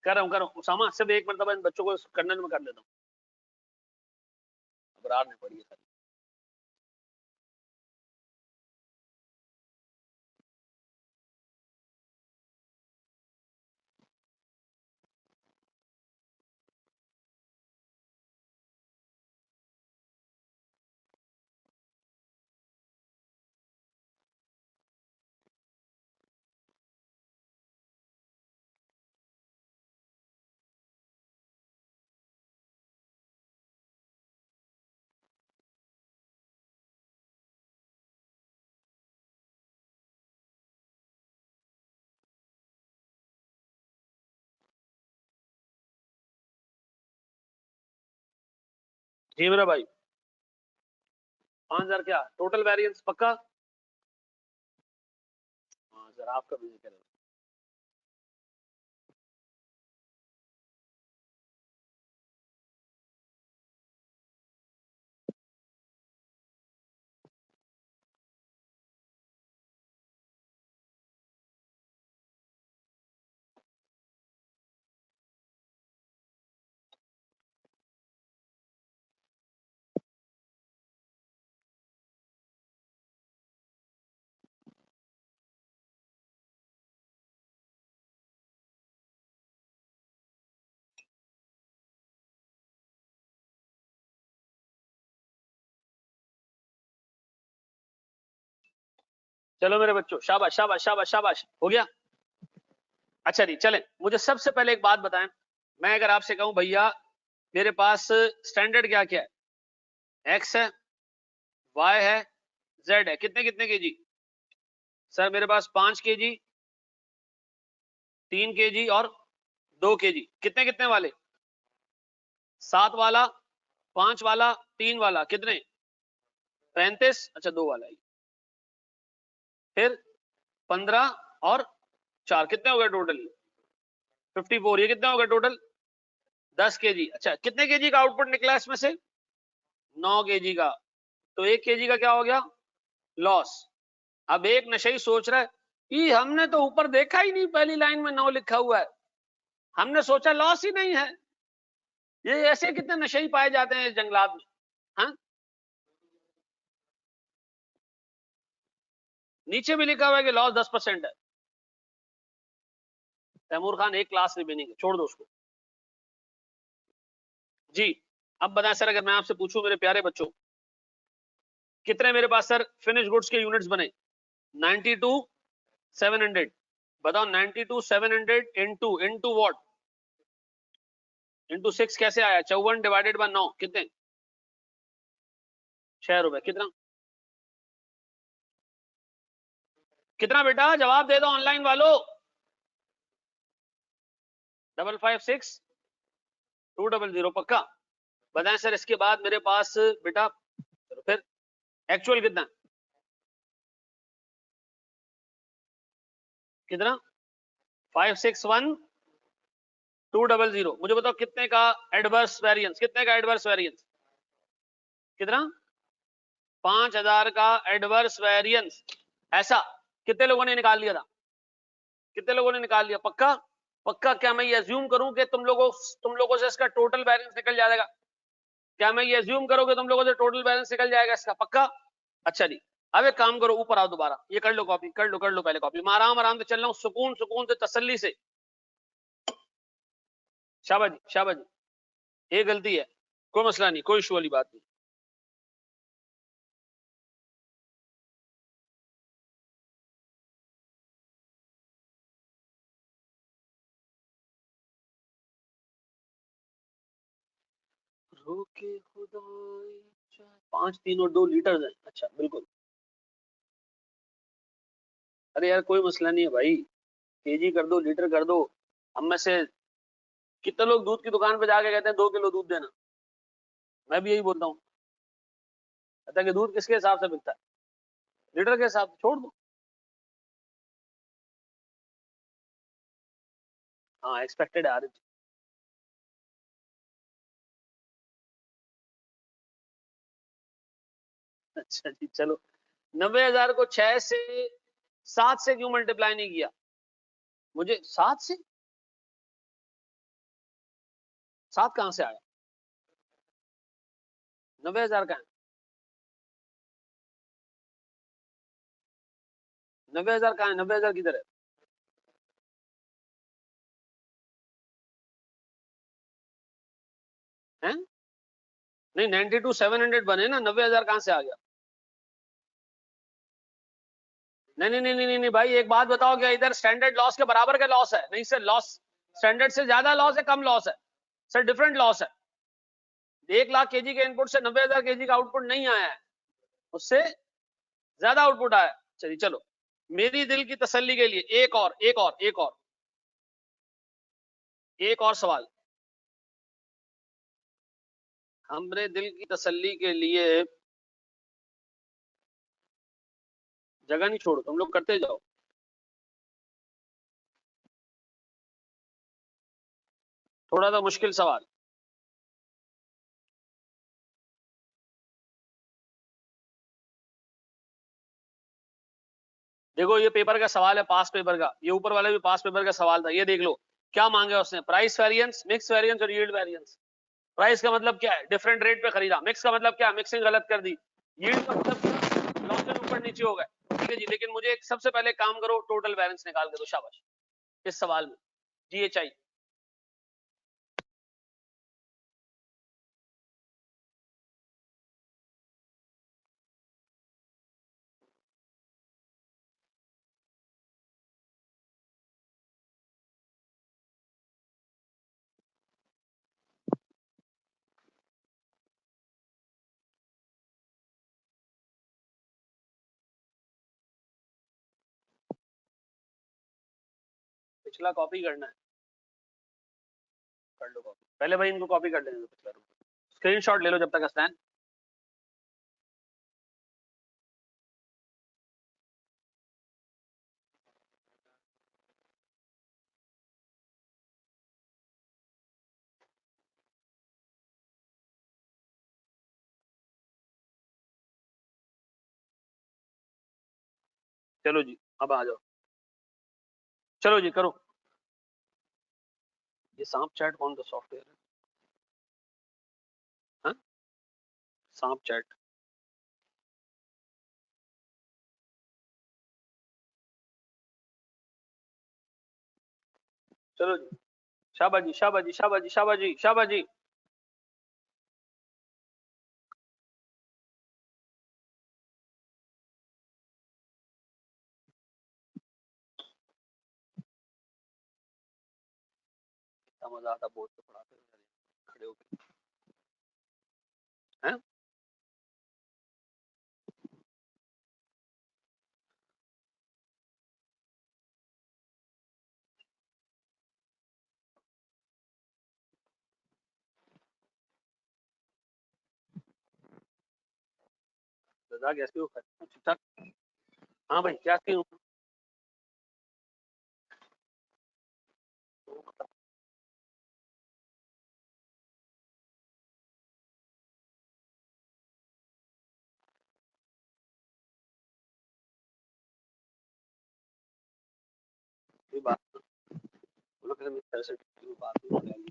कर रहा हूँ उसामा, सिर्फ एक मरतबा इन बच्चों को करने में कर लेता हूँ। अबरार ने पढ़ी है सारी। जी मेरा भाई, 5000 क्या टोटल वेरिएंस पक्का? हाँ सर, आपका भी करें। चलो मेरे बच्चों, शाबाश शाबाश शाबाश शाबाश, हो गया। अच्छा जी, चलें, मुझे सबसे पहले एक बात बताएं, मैं अगर आपसे कहूं भैया मेरे पास स्टैंडर्ड क्या क्या है, एक्स है, वाई है, जेड है, कितने कितने केजी? सर मेरे पास 5 केजी, 3 केजी और 2 केजी, कितने कितने वाले? 7 वाला, 5 वाला, 3 वाला, कितने? 35। अच्छा 2 वाला ही, फिर 15 और 4, कितने हो गए टोटल? 54। ये कितना हो गया टोटल? 10 केजी। अच्छा, कितने केजी का आउटपुट निकला इसमें से? 9 केजी का। तो 1 केजी का क्या हो गया? लॉस। अब एक नशेई सोच रहा है कि हमने तो ऊपर देखा ही नहीं, पहली लाइन में 9 लिखा हुआ है, हमने सोचा लॉस ही नहीं है। ये ऐसे कितने नशेई पाए जाते हैं इस जंगलात में। हाँ, नीचे भी लिखा हुआ है कि लॉस 10% है। तैमूर खान एक क्लास रिमेनिंग है, छोड़ दो उसको। जी, अब बताएं सर, अगर मैं आपसे पूछूं मेरे प्यारे बच्चों, कितने मेरे पास सर फिनिश गुड्स के यूनिट्स बने? 92 700। बताओ 92 700 इनटू व्हाट? इनटू 6 कैसे आया? 54 डिवाइडेड बाय 9, कितने? 6 रुपए। कितना कितना बेटा, जवाब दे दो ऑनलाइन वालों। 556 200, पक्का? बताएं सर, इसके बाद मेरे पास बेटा, फिर एक्चुअल कितना कितना 561200। मुझे बताओ कितने का एडवर्स वेरिएंस, कितने का एडवर्स वेरिएंस, कितना 5000 का एडवर्स वेरिएंस। ऐसा कितने लोगों ने निकाल लिया था, कितने लोगों ने निकाल लिया? पक्का पक्का? क्या मैं ये अज्यूम करूं कि तुम लोगों से इसका टोटल बैलेंस निकल जाएगा? क्या मैं ये अज्यूम करूं कि तुम लोगों से टोटल बैलेंस निकल जाएगा इसका? पक्का? अच्छा जी, अब एक काम करो, ऊपर आओ दोबारा, ये कर लो कॉपी, कर लो पहले कॉपी। मैं आराम आराम से चल रहा हूं, सुकून सुकून से, तसल्ली से। शाबाश जी, शाबाश जी। ये गलती है, कोई मसला नहीं, कोई इशू वाली बात नहीं। रोके खुदाई 5 3 और 2 लीटर है। अच्छा बिल्कुल। अरे यार कोई मसला नहीं है भाई, केजी कर दो, लीटर कर दो। हम में से कितने लोग दूध की दुकान पे जाके कहते हैं 2 किलो दूध देना? मैं भी यही बोलता हूँ। कहता है कि दूध किसके हिसाब से बिकता है? लीटर के हिसाब से। छोड़ दो। हाँ एक्सपेक्टेड आ रही। अच्छा जी चलो, 90,000 को 6 से 7 से क्यों मल्टीप्लाई नहीं किया? मुझे 7 से 7 कहां से आया? 90,000 का है? 90,000 कहां है? 90,000 किधर है? हैं? नहीं 92,700 बने ना, 90,000 कहां से आ गया? नहीं नहीं नहीं नहीं नहीं भाई, एक बात बताओ, क्या इधर स्टैंडर्ड लॉस के बराबर का लॉस है? नहीं सर, लॉस स्टैंडर्ड से ज्यादा लॉस है, कम लॉस है सर, डिफरेंट लॉस है। 1 लाख केजी के इनपुट से 90,000 केजी का आउटपुट नहीं आया है, उससे ज्यादा आउटपुट आया। चलिए चलो, मेरी दिल की तसल्ली के लिए एक और सवाल। हमरे दिल की तसल्ली के लिए जगह नहीं छोड़ो, तुम लोग करते जाओ। थोड़ा सा मुश्किल सवाल। देखो ये पेपर का सवाल है, पास पेपर का, ये ऊपर वाला भी पास पेपर का सवाल था। ये देख लो क्या मांगा उसने, प्राइस वेरिएंस, मिक्स वेरिएंस और यील्ड वेरिएंस। प्राइस का मतलब क्या है? डिफरेंट रेट पे खरीदा। मिक्स का मतलब क्या है? मिक्सिंग गलत कर दी। यील्ड का मतलब क्या? लॉसेस ऊपर नीचे हो गए। ठीक है जी, लेकिन मुझे एक सबसे पहले काम करो, टोटल बैलेंस निकाल के दो। शाबाश। इस सवाल में GHI। पिछला कॉपी करना है, कर लो कॉपी पहले भाई, इनको कॉपी कर लेने दो पिछला। स्क्रीनशॉट ले लो जब तक हसनैन। चलो जी अब आ जाओ, चलो जी करो। ये सांप चैट कौन सा सॉफ्टवेयर है? हाँ? सांप चैट। चलो जी, शाबाश जी, शाबाश जी, शाबाश जी, शाबाश जी, शाबाश जी। कितना मजा आता बोर्ड पे पढ़ाते हुए खड़े होकर, हैं? रजा कैसे हो ठीक ठाक? हाँ भाई क्या स्कीम? कोई बात बोलो कि मैं पैसे की बात नहीं।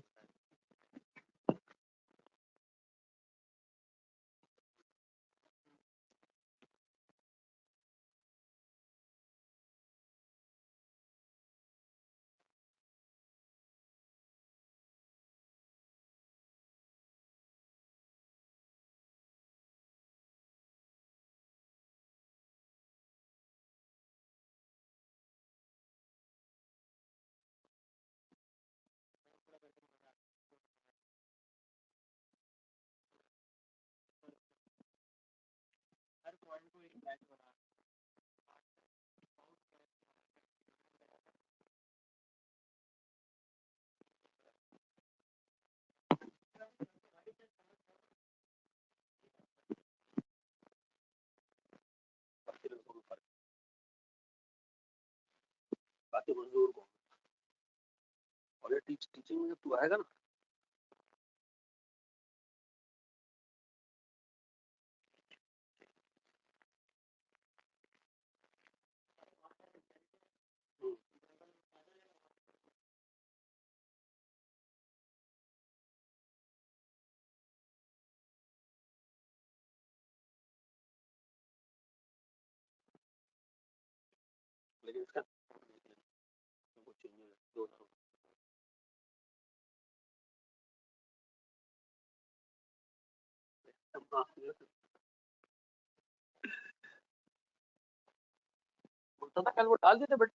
बाकी मंजूर को और ये टीचिंग में तू आएगा ना, लेकिन इसका कुछ नहीं है, दो बोलता था कल वो डाल देते बट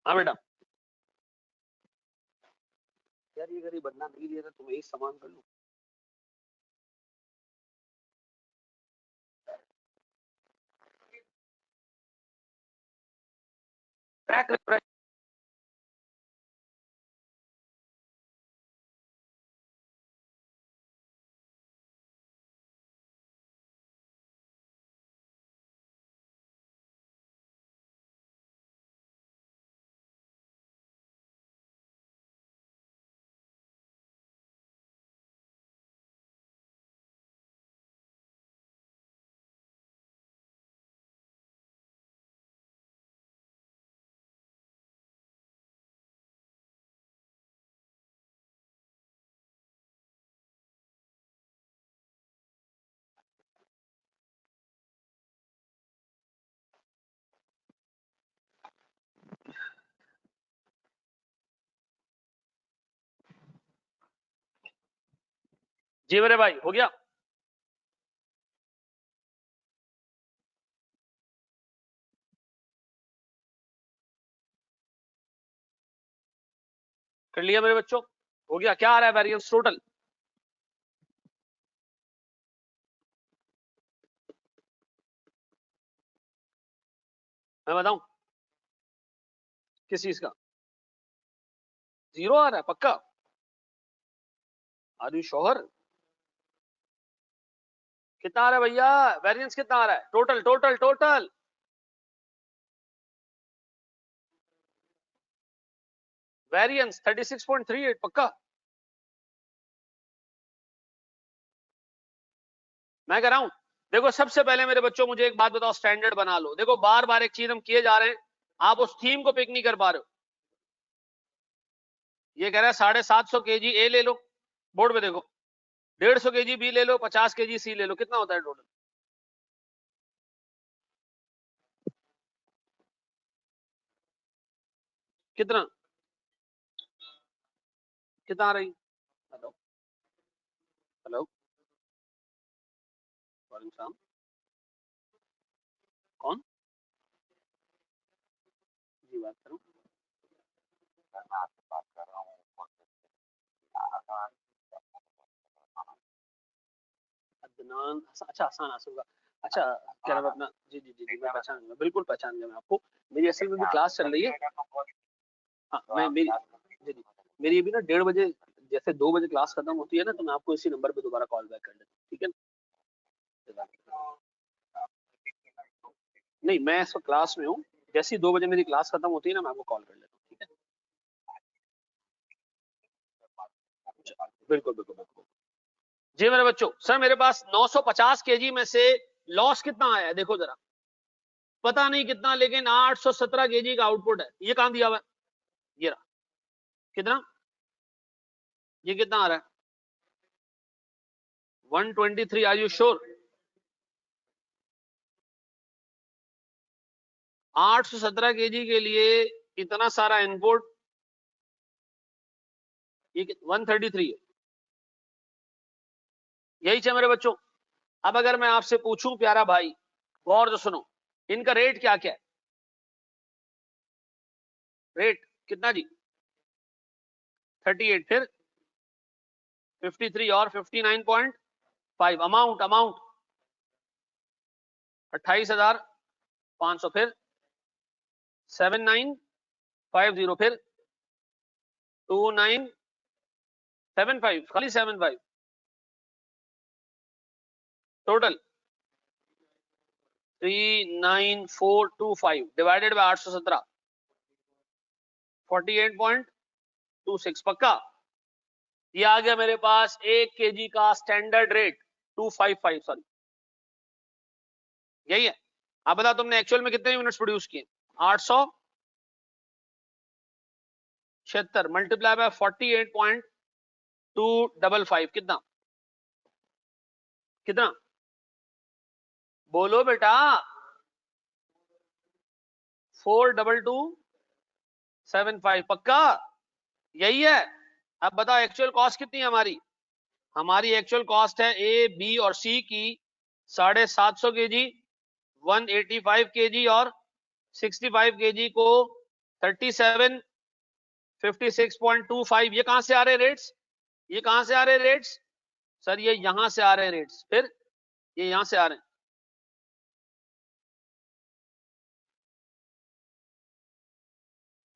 हाँ बेटा यार ये गरीब बनना नहीं दिया था तुम्हें ही सामान कर लूं। ट्रैक जी मेरे भाई हो गया। कर लिया मेरे बच्चों, हो गया। क्या आ रहा है वेरिएंस टोटल? मैं बताऊं किस चीज का? जीरो आ रहा है पक्का? Are you sure? कितना आ रहा है भैया? वेरिएंस कितना आ रहा है? टोटल टोटल टोटल वेरिएंस 36.38 पक्का? मैं कह रहा हूं देखो, सबसे पहले मेरे बच्चों मुझे एक बात बताओ, स्टैंडर्ड बना लो। देखो बार बार एक चीज हम किए जा रहे हैं, आप उस थीम को पिक नहीं कर पा रहे हो। ये कह रहा है 750 kg ए ले लो, बोर्ड पे देखो। 150 kg बी ले लो, 50 kg सी ले लो, कितना होता है टोटल? कितना कितना आ रही? हेलो हेलो वालेकुम सलाम। कौन जी बात करूं? अदनान, अच्छा हसन आंसू का। अच्छा क्या नाम है अपना? जी जी जी जी मैं पहचान गया, बिल्कुल पहचान गया मैं आपको। मेरी मेरी असल में भी क्लास चल रही है। हाँ, मेरी अभी ना 1:30 बजे, जैसे 2 बजे क्लास खत्म होती है ना, तो मैं आपको इसी नंबर पे दोबारा कॉल बैक कर लेता हूँ, ठीक है ना? नहीं, मैं इस वक्त क्लास में हूँ, जैसे ही 2 बजे मेरी क्लास खत्म होती है ना, मैं आपको कॉल कर लेता हूँ, ठीक है? बिल्कुल बिल्कुल बिल्कुल। जी मेरे बच्चों, सर मेरे पास 950 केजी में से लॉस कितना आया है देखो जरा, पता नहीं कितना, लेकिन 817 केजी का आउटपुट है। ये कहां दिया हुआ है? ये रहा। कितना? ये कितना आ रहा है? 123। Are you sure? 817 केजी के लिए इतना सारा इनपुट, ये 133 है। यही है मेरे बच्चों। अब अगर मैं आपसे पूछूं प्यारा भाई, गौर से सुनो, इनका रेट क्या क्या है? रेट कितना जी? 38, फिर 53 और 59.5। अमाउंट 28,500, फिर 7950, फिर 2975, खाली 75 टोटल 39425 डिवाइडेड बाय 817, 48.26 पक्का। ये आ गया मेरे पास 1 केजी का स्टैंडर्ड रेट 255, सॉरी यही है। आप बताओ तुमने एक्चुअल में कितने यूनिट्स प्रोड्यूस किए? 876 मल्टीप्लाई बाय 48.255, कितना कितना? बोलो बेटा। 42275 पक्का, यही है। अब बताओ एक्चुअल कॉस्ट कितनी है हमारी? हमारी एक्चुअल कॉस्ट है ए, बी और सी की 750 केजी, 185 केजी और 65 केजी को 3756.25। ये कहां से आ रहे रेट्स? ये कहां से आ रहे रेट्स? सर ये यहां से आ रहे रेट्स, फिर ये यहां से आ रहे हैं।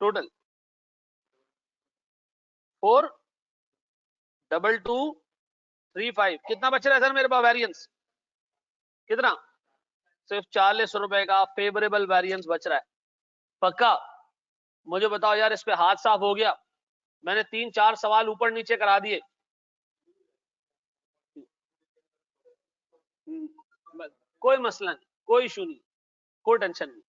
टोटल 42235। कितना बच रहा है सर मेरे पास वेरिएंस? कितना? सिर्फ 40 रुपए का फेवरेबल वेरिएंस बच रहा है। पक्का? मुझे बताओ यार, इस पे हाथ साफ हो गया? मैंने 3-4 सवाल ऊपर नीचे करा दिए। कोई मसला नहीं, कोई इशू नहीं, कोई टेंशन नहीं।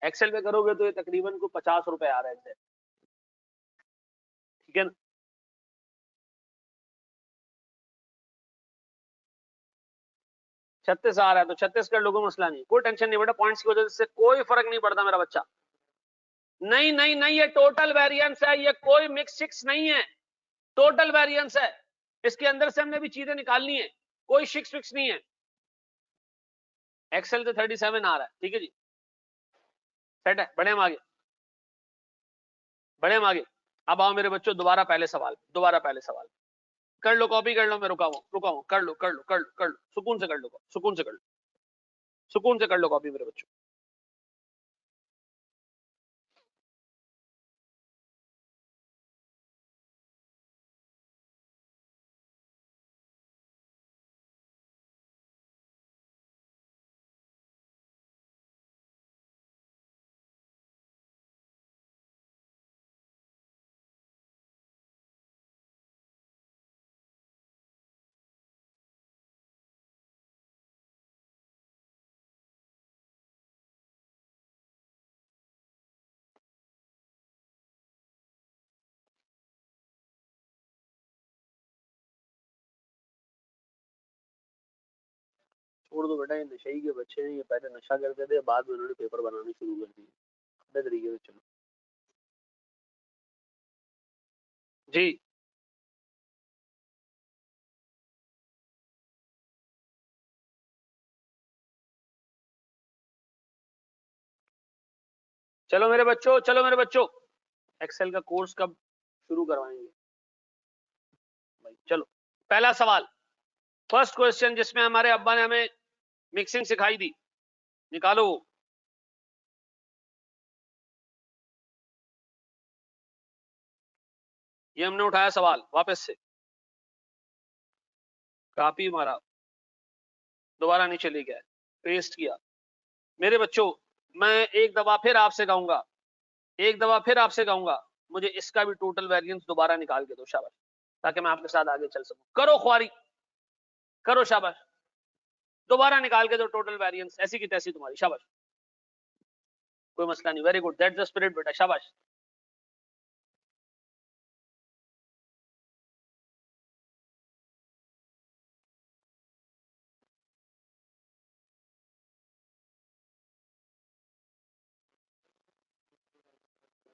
एक्सेल पे करोगे तो ये तकरीबन को 50 रुपए आ रहे थे, ठीक है ना? 36 आ रहा है तो 36 कर लो, कोई मसला नहीं, कोई टेंशन नहीं बेटा। पॉइंट्स की वजह से कोई फर्क नहीं पड़ता मेरा बच्चा। नहीं नहीं नहीं, ये टोटल वेरिएंस है, ये कोई मिक्स शिक्स नहीं है, टोटल वेरिएंस है। इसके अंदर से हमने भी चीजें निकालनी है, कोई शिक्स फिक्स नहीं है। एक्सेल तो 37 आ रहा है, ठीक है जी, सेट है। बढ़े हम आगे, बढ़े हम आगे। अब आओ मेरे बच्चों, दोबारा पहले सवाल, दोबारा पहले सवाल कर लो, कॉपी कर लो, मैं रुका हूं, कर लो कर लो कर लो कर लो, सुकून से कर लो, सुकून से कर लो, सुकून से कर लो कॉपी मेरे बच्चों। छोड़ दो बेटा, ये नशे के बच्चे हैं, ये पहले नशा करते थे, बाद में उन्होंने पेपर बनाने शुरू कर दिए अपने तरीके से। चलो जी, चलो मेरे बच्चों, चलो मेरे बच्चों, एक्सेल का कोर्स कब शुरू करवाएंगे भाई? चलो पहला सवाल, फर्स्ट क्वेश्चन, जिसमें हमारे अब्बा ने हमें मिक्सिंग सिखाई थी, निकालो। ये हमने उठाया सवाल, वापस से कॉपी मारा, दोबारा नीचे ले गया, पेस्ट किया। मेरे बच्चों, मैं एक दफा फिर आपसे कहूंगा, मुझे इसका भी टोटल वेरिएंस दोबारा निकाल के दो, शाबाश, ताकि मैं आपके साथ आगे चल सकूं। करो ख्वारी, करो, शाबाश, दोबारा निकाल के दो टोटल वेरिएंस, ऐसी की तैसी तुम्हारी, शाबाश, कोई मसला नहीं, very good, that's the spirit बेटा, शाबाश।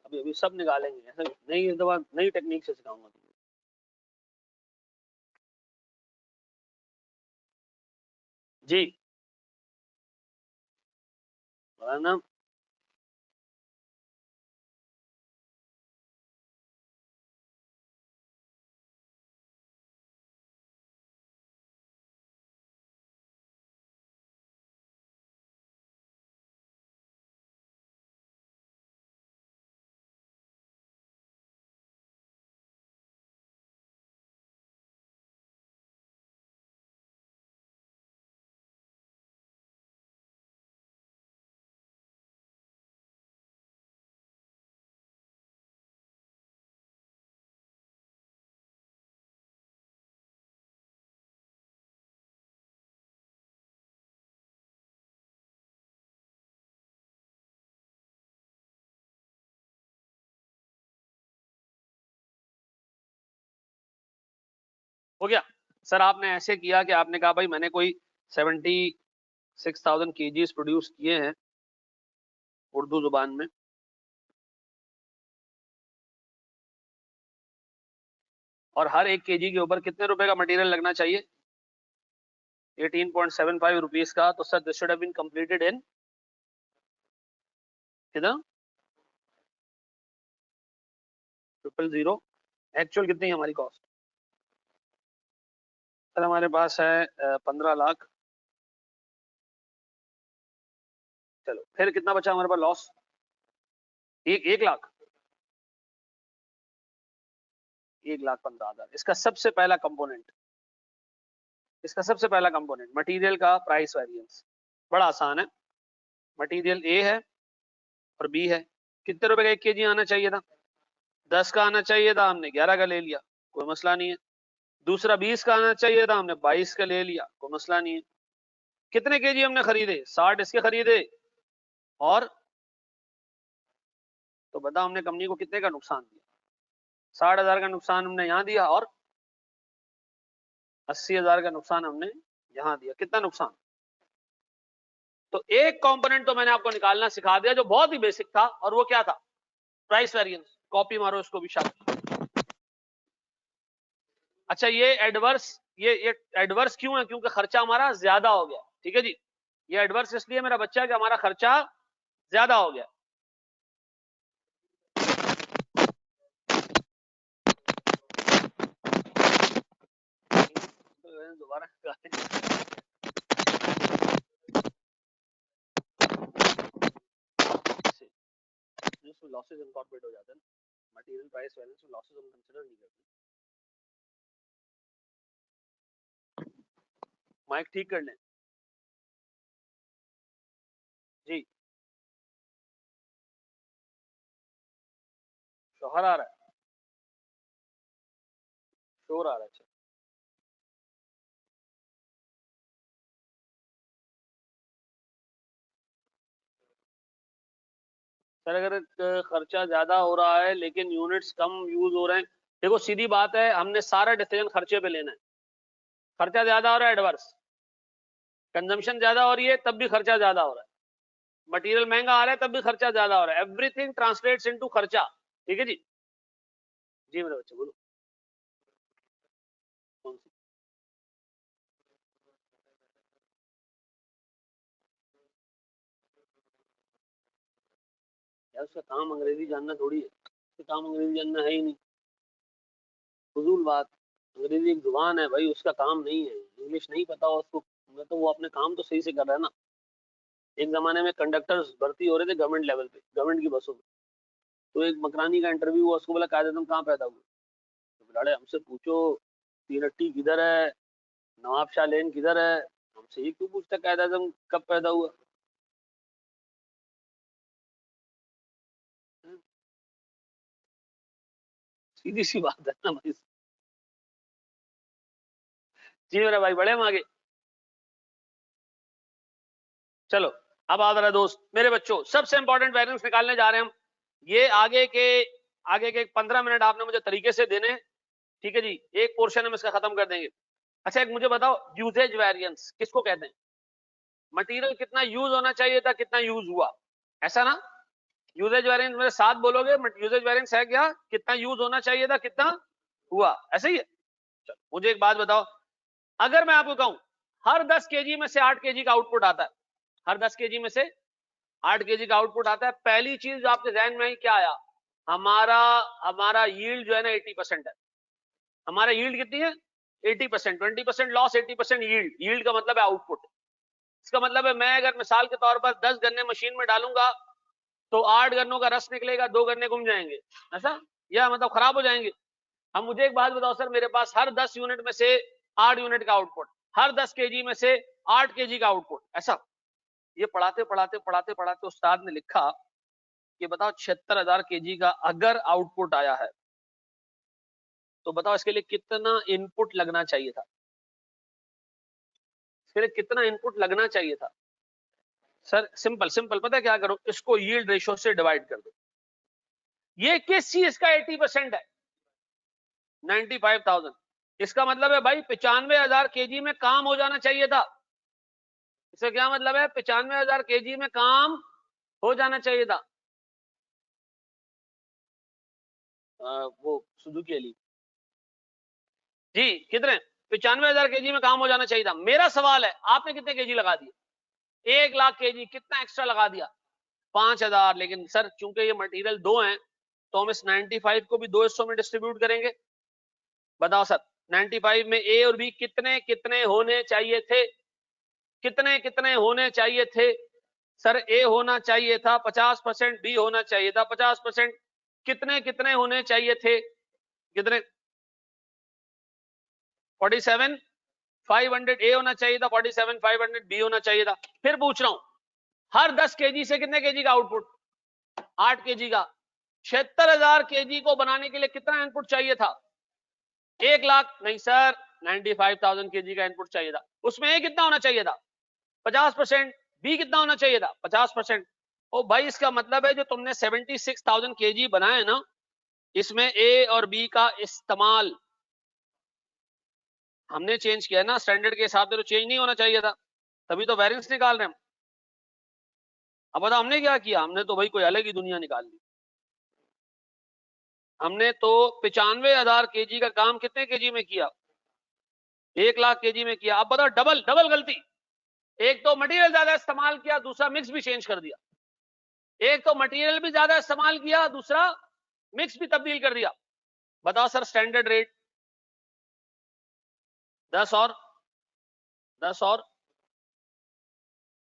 अभी अभी सब निकालेंगे, ऐसा नहीं, इस दफा नई टेक्निक से सिखाऊंगा तुम्हें। जी ना, हो गया सर। आपने ऐसे किया कि आपने कहा भाई मैंने कोई 76,000 केजीज प्रोड्यूस किए हैं उर्दू जुबान में, और हर एक केजी के ऊपर कितने रुपए का मटेरियल लगना चाहिए, 18.75 रुपीज का। तो sir this should have been completed in कितना, 000। एक्चुअल कितनी है हमारी कॉस्ट? सर हमारे पास है 15 लाख। चलो फिर कितना बचा हमारे पास लॉस? 1 लाख, 1,15,000। इसका सबसे पहला कंपोनेंट मटेरियल का प्राइस वेरिएंस, बड़ा आसान है। मटेरियल ए है और बी है, कितने रुपए का 1 केजी आना चाहिए था? 10 का आना चाहिए था, हमने 11 का ले लिया, कोई मसला नहीं है। दूसरा 20 का आना चाहिए था, हमने 22 का ले लिया, कोई मसला नहीं है। कितने केजी हमने खरीदे? 60 इसके खरीदे, और तो बता हमने कंपनी को कितने का नुकसान दिया? 60,000 का नुकसान हमने यहाँ दिया, और 80,000 का नुकसान हमने यहाँ दिया। कितना नुकसान? तो एक कंपोनेंट तो मैंने आपको निकालना सिखा दिया जो बहुत ही बेसिक था, और वो क्या था? Price variance. कॉपी मारो इसको भी, शाबाश। अच्छा, ये एडवर्स क्यों है? क्योंकि खर्चा हमारा ज्यादा हो गया, ठीक है जी। ये एडवर्स इसलिए मेरा बच्चा कि हमारा खर्चा ज्यादा हो गया। दोबारा लॉसेस इनकॉर्पोरेट हो जाते हैं, मटेरियल प्राइस वेरिएंस में लॉसेस हम कंसीडर नहीं करते। माइक ठीक कर लें जी। शोहर आ रहा है, शोर आ रहा है। अच्छा, सर अगर खर्चा ज्यादा हो रहा है लेकिन यूनिट्स कम यूज हो रहे हैं, देखो सीधी बात है, हमने सारा डिसीजन खर्चे पे लेना है। खर्चा ज्यादा हो रहा है एडवर्स, कंजम्पशन ज्यादा हो रही है तब भी खर्चा ज्यादा हो रहा है, मटेरियल महंगा आ रहा है तब भी खर्चा ज्यादा हो रहा है। एवरीथिंग ट्रांसलेट्स इनटू खर्चा, ठीक है जी। जी मेरे बच्चे बोलो, कौन सी? यार उसका काम अंग्रेजी जानना थोड़ी है, उसका काम अंग्रेजी जानना है ही नहीं, फजूल बात। अंग्रेजी एक जुबान है भाई, उसका काम नहीं है। इंग्लिश नहीं पता हो उसको, मैं तो वो अपने काम तो सही से कर रहा है ना। एक जमाने में कंडक्टर्स भर्ती हो रहे थे गवर्नमेंट लेवल पे, गवर्नमेंट की बसों में, तो एक मकरानी का इंटरव्यू हुआ, उसको बोला कायदे तुम कहाँ पैदा हुए? बिलाड़े हमसे पूछो तीनट्टी किधर है, नवाब शाह लेन किधर है, हमसे ये क्यों पूछता कायद आज़म कब पैदा हुआ? सीधी सी बात है ना भाई। जी मेरा भाई, बड़े हम आगे। चलो अब आ रहा दोस्त, मेरे बच्चों सबसे इंपॉर्टेंट वेरिएंस निकालने जा रहे हैं हम। ये आगे के 15 मिनट आपने मुझे तरीके से देने, ठीक है जी। एक पोर्शन हम इसका खत्म कर देंगे। अच्छा एक मुझे बताओ, यूजेज वेरिएंस किसको कहते हैं? मटेरियल कितना यूज होना चाहिए था, कितना यूज हुआ, ऐसा ना? यूजेज वेरिएंस मेरे साथ बोलोगे, यूजेज वेरिएंस है क्या? कितना यूज होना चाहिए था, कितना हुआ, ऐसे ही है। चलो मुझे एक बात बताओ, अगर मैं आपको कहूं हर 10 केजी में से 8 केजी का आउटपुट आता है, हर 10 केजी में से 8 केजी का आउटपुट आता है, पहली चीज जो आपके जहन में क्या आया? हमारा हमारा यील्ड जो है ना 80% है। हमारा यील्ड कितनी है? 80%। 20% लॉस, 80% यील्ड। यील्ड का मतलब है आउटपुट। इसका मतलब है मैं अगर मिसाल के तौर पर 10 गन्ने मशीन में डालूंगा तो 8 गन्नों का रस निकलेगा, 2 गन्ने घूम जाएंगे, ऐसा? या मतलब खराब हो जाएंगे। अब मुझे एक बात बताओ सर, मेरे पास हर 10 यूनिट में से 8 यूनिट का आउटपुट, हर 10 केजी में से 8 केजी का आउटपुट, ऐसा? ये पढ़ाते पढ़ाते पढ़ाते पढ़ाते उस्ताद ने लिखा कि बताओ 76,000 केजी का अगर आउटपुट आया है तो बताओ इसके लिए कितना इनपुट लगना चाहिए था? इसके लिए कितना इनपुट लगना चाहिए था? सर सिंपल सिंपल, पता है क्या करो, इसको यील्ड रेशियो से डिवाइड कर दो। ये किस चीज का 80% है? 95,000। इसका मतलब है भाई 95,000 केजी में काम हो जाना चाहिए था। इसका क्या मतलब है? 95,000 केजी में काम हो जाना चाहिए था। वो सुजुकी अली जी, कितने? 95,000 केजी में काम हो जाना चाहिए था। मेरा सवाल है आपने कितने केजी लगा दिए? 1,00,000 केजी। कितना एक्स्ट्रा लगा दिया? 5,000। लेकिन सर चूंकि ये मटेरियल दो हैं तो हम इस 95 को भी दो हिस्सों में डिस्ट्रीब्यूट करेंगे। बताओ सर 95 में ए और बी कितने कितने होने चाहिए थे? कितने कितने होने चाहिए थे? सर ए होना चाहिए था 50%, बी होना चाहिए था 50%। कितने कितने होने चाहिए थे? कितने? 47,500 ए होना चाहिए था, 47,500 बी होना चाहिए था। फिर पूछ रहा हूं, हर 10 केजी से कितने केजी का आउटपुट? 8 केजी का। 76,000 केजी को बनाने के लिए कितना इनपुट चाहिए था? 1,00,000 नहीं सर, 95,000 केजी का इनपुट चाहिए था। उसमें ए कितना होना चाहिए था? 50%। बी कितना होना चाहिए था? 50%। ओ भाई इसका मतलब है जो तुमने 76,000 केजी बनाए ना, इसमें ए और बी का इस्तेमाल हमने चेंज किया ना, स्टैंडर्ड के हिसाब से तो चेंज नहीं होना चाहिए था, तभी तो वेरिएंस निकाल रहे हैं हम। अब बताओ हमने क्या किया? हमने तो भाई कोई अलग ही दुनिया निकाल ली। हमने तो 95,000 केजी का काम कितने केजी में किया? 1,00,000 केजी में किया। अब बताओ डबल डबल गलती। एक तो मटेरियल ज्यादा इस्तेमाल किया, दूसरा मिक्स भी चेंज कर दिया। एक तो मटेरियल भी ज्यादा इस्तेमाल किया, दूसरा मिक्स भी तब्दील कर दिया। बताओ सर स्टैंडर्ड रेट 10 और 10 और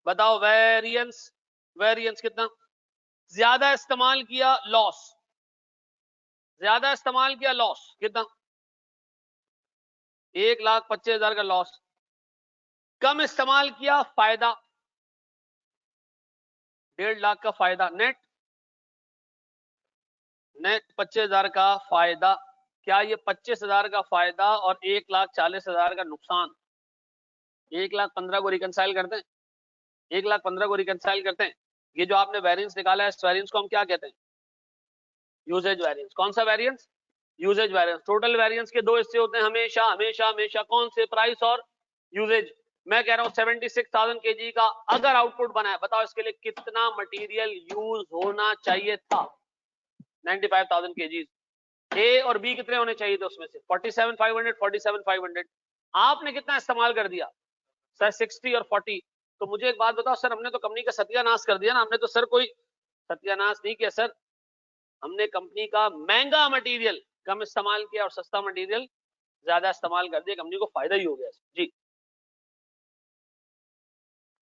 बताओ वेरिएंस, वेरिएंस कितना? ज्यादा इस्तेमाल किया लॉस, ज्यादा इस्तेमाल किया लॉस कितना? 1,25,000 का लॉस। कम इस्तेमाल किया फायदा 1,50,000 का फायदा। नेट नेट 25,000 का फायदा। क्या ये 25,000 का फायदा और 1,40,000 का नुकसान 1,15,000 को रिकंसाइल करते हैं? 1,15,000 को रिकंसाइल करते हैं? ये जो आपने वेरिएंस निकाला है, इस वेरिएंस को हम क्या कहते हैं? Usage variance. कौन सा variance? Usage variance. Total variance के दो हिस्से होते हैं हमेशा हमेशा हमेशा। कौन से? प्राइस और यूजेज। मैं कह रहा हूं 76,000 केजी का अगर आउटपुट बना है, बताओ इसके लिए कितना मटेरियल यूज होना चाहिए था? 95,000 केजी। ए और बी कितने होने चाहिए थे उसमें से? 47,500, 47,500। आपने कितना इस्तेमाल कर दिया? सर 60 और 40। तो मुझे एक बात बताओ सर, हमने तो कंपनी का सत्यानाश कर दिया ना। हमने तो सर कोई सत्यानाश नहीं किया सर, हमने कंपनी का महंगा मटेरियल कम इस्तेमाल किया और सस्ता मटेरियल ज्यादा इस्तेमाल कर दिया। कंपनी को फायदा ही हो गया जी।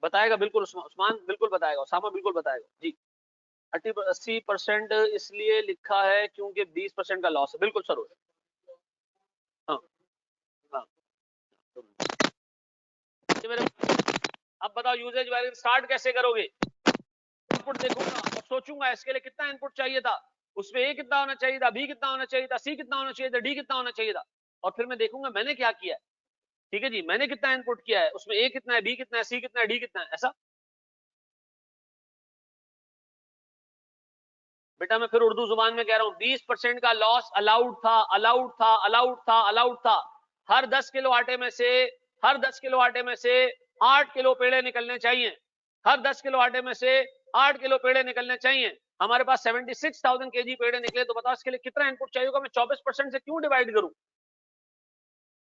बताएगा बिल्कुल उस्मान बिल्कुल बताएगा, उसामा बिल्कुल बताएगा जी। 80% इसलिए लिखा है क्योंकि 20% का लॉस है। बिल्कुल सर हो मेरे, अब बताओ यूजेज वेरिएंस स्टार्ट कैसे करोगे? इनपुट देखूंगा और सोचूंगा इसके लिए कितना इनपुट चाहिए था, उसमें ए कितना होना चाहिए था, बी कितना होना चाहिए था, सी कितना होना चाहिए था, डी कितना होना चाहिए था, और फिर मैं देखूंगा मैंने क्या किया है। ठीक है जी, मैंने कितना इनपुट किया है, उसमें ए कितना है, बी कितना है, सी कितना है, डी कितना है, ऐसा। बेटा मैं फिर उर्दू जुबान में कह रहा हूं, 20% का लॉस अलाउड था, अलाउड था, अलाउड था, अलाउड था। हर 10 किलो आटे में से, हर 10 किलो आटे में से 8 किलो पेड़े निकलने चाहिए। हर 10 किलो आटे में से 8 किलो पेड़े निकलने चाहिए। हमारे पास 76,000 केजी पेड़े निकले, तो बताओ इसके लिए कितना इनपुट चाहिए होगा? मैं 24% से क्यों डिवाइड करूं?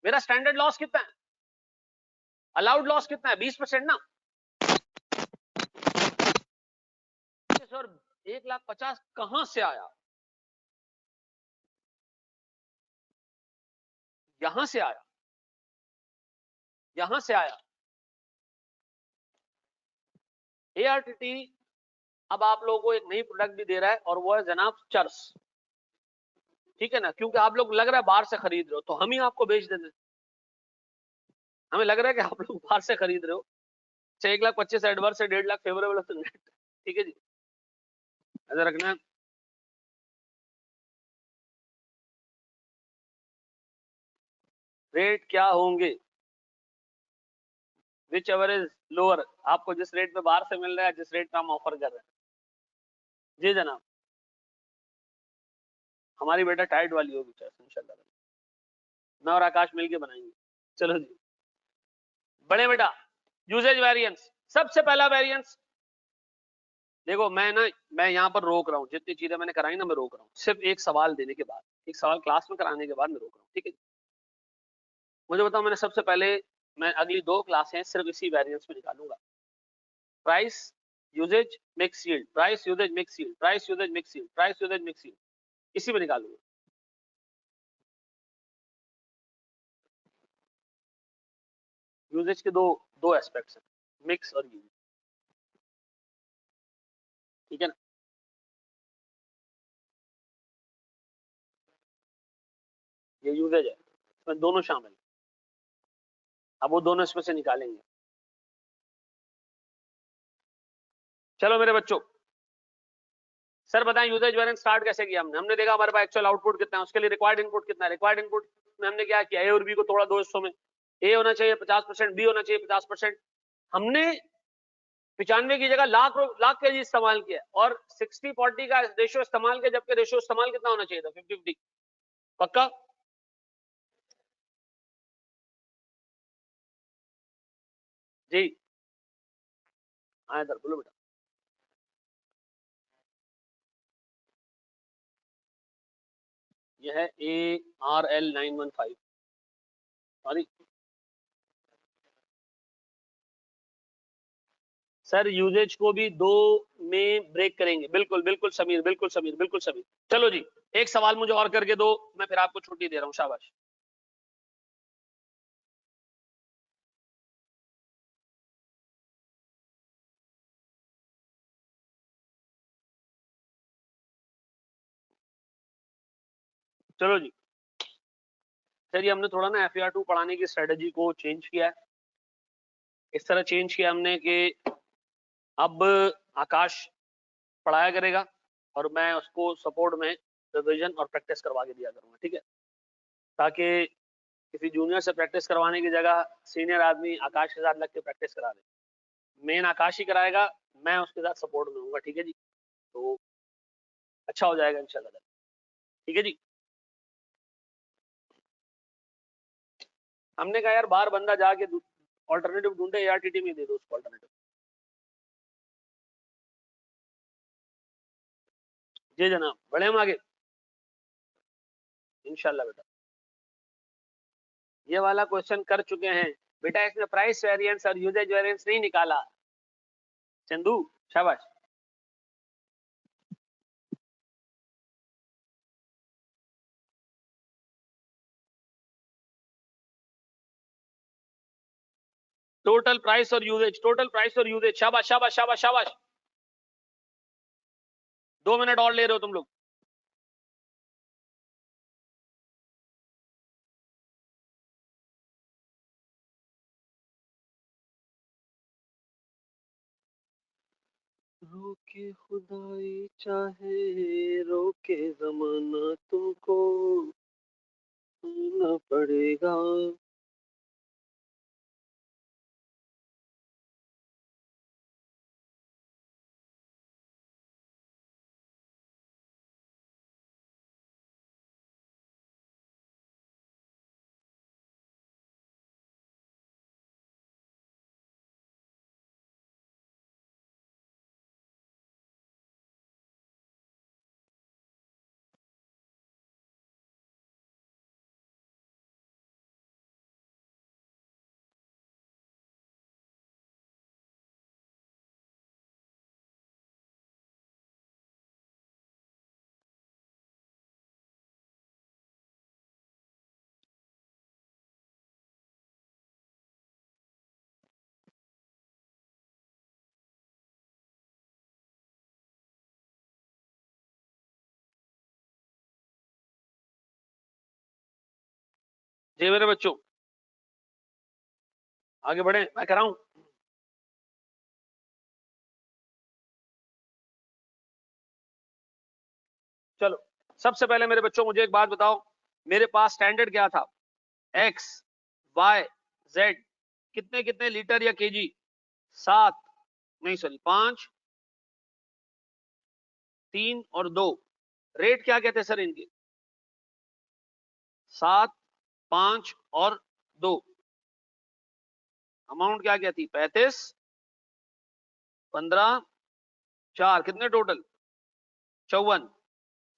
मेरा स्टैंडर्ड लॉस कितना है, अलाउड लॉस कितना है? 20% ना। सर 1,50,000 कहां से आया? यहां से आया, यहां से आया। एआरटीटी अब आप लोगों को एक नई प्रोडक्ट भी दे रहा है, और वो है जनाब चर्स। ठीक है ना, क्योंकि आप लोग लग रहा है बाहर से खरीद रहे हो, तो हम ही आपको बेच देते। हमें लग रहा है कि आप लोग बाहर से खरीद रहे हो। 1,25,000 एडवर्स है, 1.5 लाख फेवरेबल है, तो नेट। ठीक है जी, ऐसा रखना। रेट क्या होंगे? विच एवर इज लोअर, आपको जिस रेट में बाहर से मिल रहा है, जिस रेट में हम ऑफर कर रहे हैं। जी जनाब, हमारी बेटा टाइट वाली होगी इंशाल्लाह, मैं और आकाश मिलके बनाएंगे। चलो जी, बड़े बेटा यूजेज वेरिएंस, सबसे पहला वेरिएंस देखो, मैं यहाँ पर रोक रहा हूँ, जितनी चीजें मैंने कराई ना मैं रोक रहा हूँ, सिर्फ एक सवाल देने के बाद, एक सवाल क्लास में कराने के बाद मैं रोक रहा हूँ। ठीक है, मुझे बताओ, मैंने सबसे पहले, मैं अगली 2 क्लासें सिर्फ इसी वेरिएंस में निकालूंगा। Price usage mix yield, price usage mix yield, price usage mix yield, price usage mix yield, इसी में निकालूंगा। यूजेज के दो एस्पेक्ट्स हैं, मिक्स और यील्ड। ठीक है ना, ये यूजेज है, इसमें दोनों शामिल। अब वो दोनों इसमें से निकालेंगे। चलो मेरे बच्चों, सर बताएं यूजेज वेरिएंस स्टार्ट कैसे किया हमने? हमने देखा हमारे पास एक्चुअल आउटपुट कितना है, उसके लिए रिक्वायर्ड इनपुट कितना है। रिक्वायर्ड इनपुट में हमने क्या किया, ए और बी को तोड़ा दो हिस्सों में। ए होना चाहिए 50%, बी होना चाहिए 50%। हमने 95 की जगह लाख के जी इस्तेमाल किया, और 60-40 का रेशियो इस्तेमाल किया, जबकि रेशियो इस्तेमाल कितना होना चाहिए था? 50-50। पक्का? जी हाँ इधर बोलो बेटा। यह है ARL915, सॉरी सर, यूजेज को भी 2 में ब्रेक करेंगे। बिल्कुल बिल्कुल समीर, बिल्कुल समीर, बिल्कुल समीर। चलो जी, एक सवाल मुझे और करके दो, मैं फिर आपको छुट्टी दे रहा हूँ। शाबाश। चलो जी, सर ये हमने थोड़ा ना FER2 पढ़ाने की स्ट्रेटेजी को चेंज किया है। इस तरह चेंज किया हमने कि अब आकाश पढ़ाया करेगा, और मैं उसको सपोर्ट में रिवीजन और प्रैक्टिस करवा के दिया करूंगा। ठीक है, ताकि किसी जूनियर से प्रैक्टिस करवाने की जगह सीनियर आदमी आकाश के साथ लग के प्रैक्टिस करा दे। मेन आकाश ही कराएगा, मैं उसके साथ सपोर्ट में हूँ। ठीक है जी, तो अच्छा हो जाएगा इंशाल्लाह। ठीक है जी, हमने कहा यार बाहर बंदा जाके ऑल्टरनेटिव ढूंढे, ARTT में दे दो उसको ऑल्टरनेटिव। जी जनाब, बढ़े हम आगे इंशाल्लाह। बेटा ये वाला क्वेश्चन कर चुके हैं बेटा, इसमें प्राइस वेरिएंस और यूजेज वेरिएंस नहीं निकाला। चंदू शाबाश। टोटल प्राइस और यूजेज, टोटल प्राइस और यूजेज, शाबाश शाबाश शाबाश शाबाश। 2 मिनट और ले रहे हो तुम लोग। कि खुदाई चाहे रोके जमाना तुमको आना पड़ेगा। जी मेरे बच्चों आगे बढ़े, मैं कह रहा हूं। चलो सबसे पहले मेरे बच्चों मुझे एक बात बताओ, मेरे पास स्टैंडर्ड क्या था, एक्स वाई जेड, कितने कितने लीटर या केजी, 7 नहीं सॉरी 5 3 और 2। रेट क्या कहते हैं सर इनके, 7 5 और 2। अमाउंट क्या क्या थी, 35 15 4, कितने टोटल 54।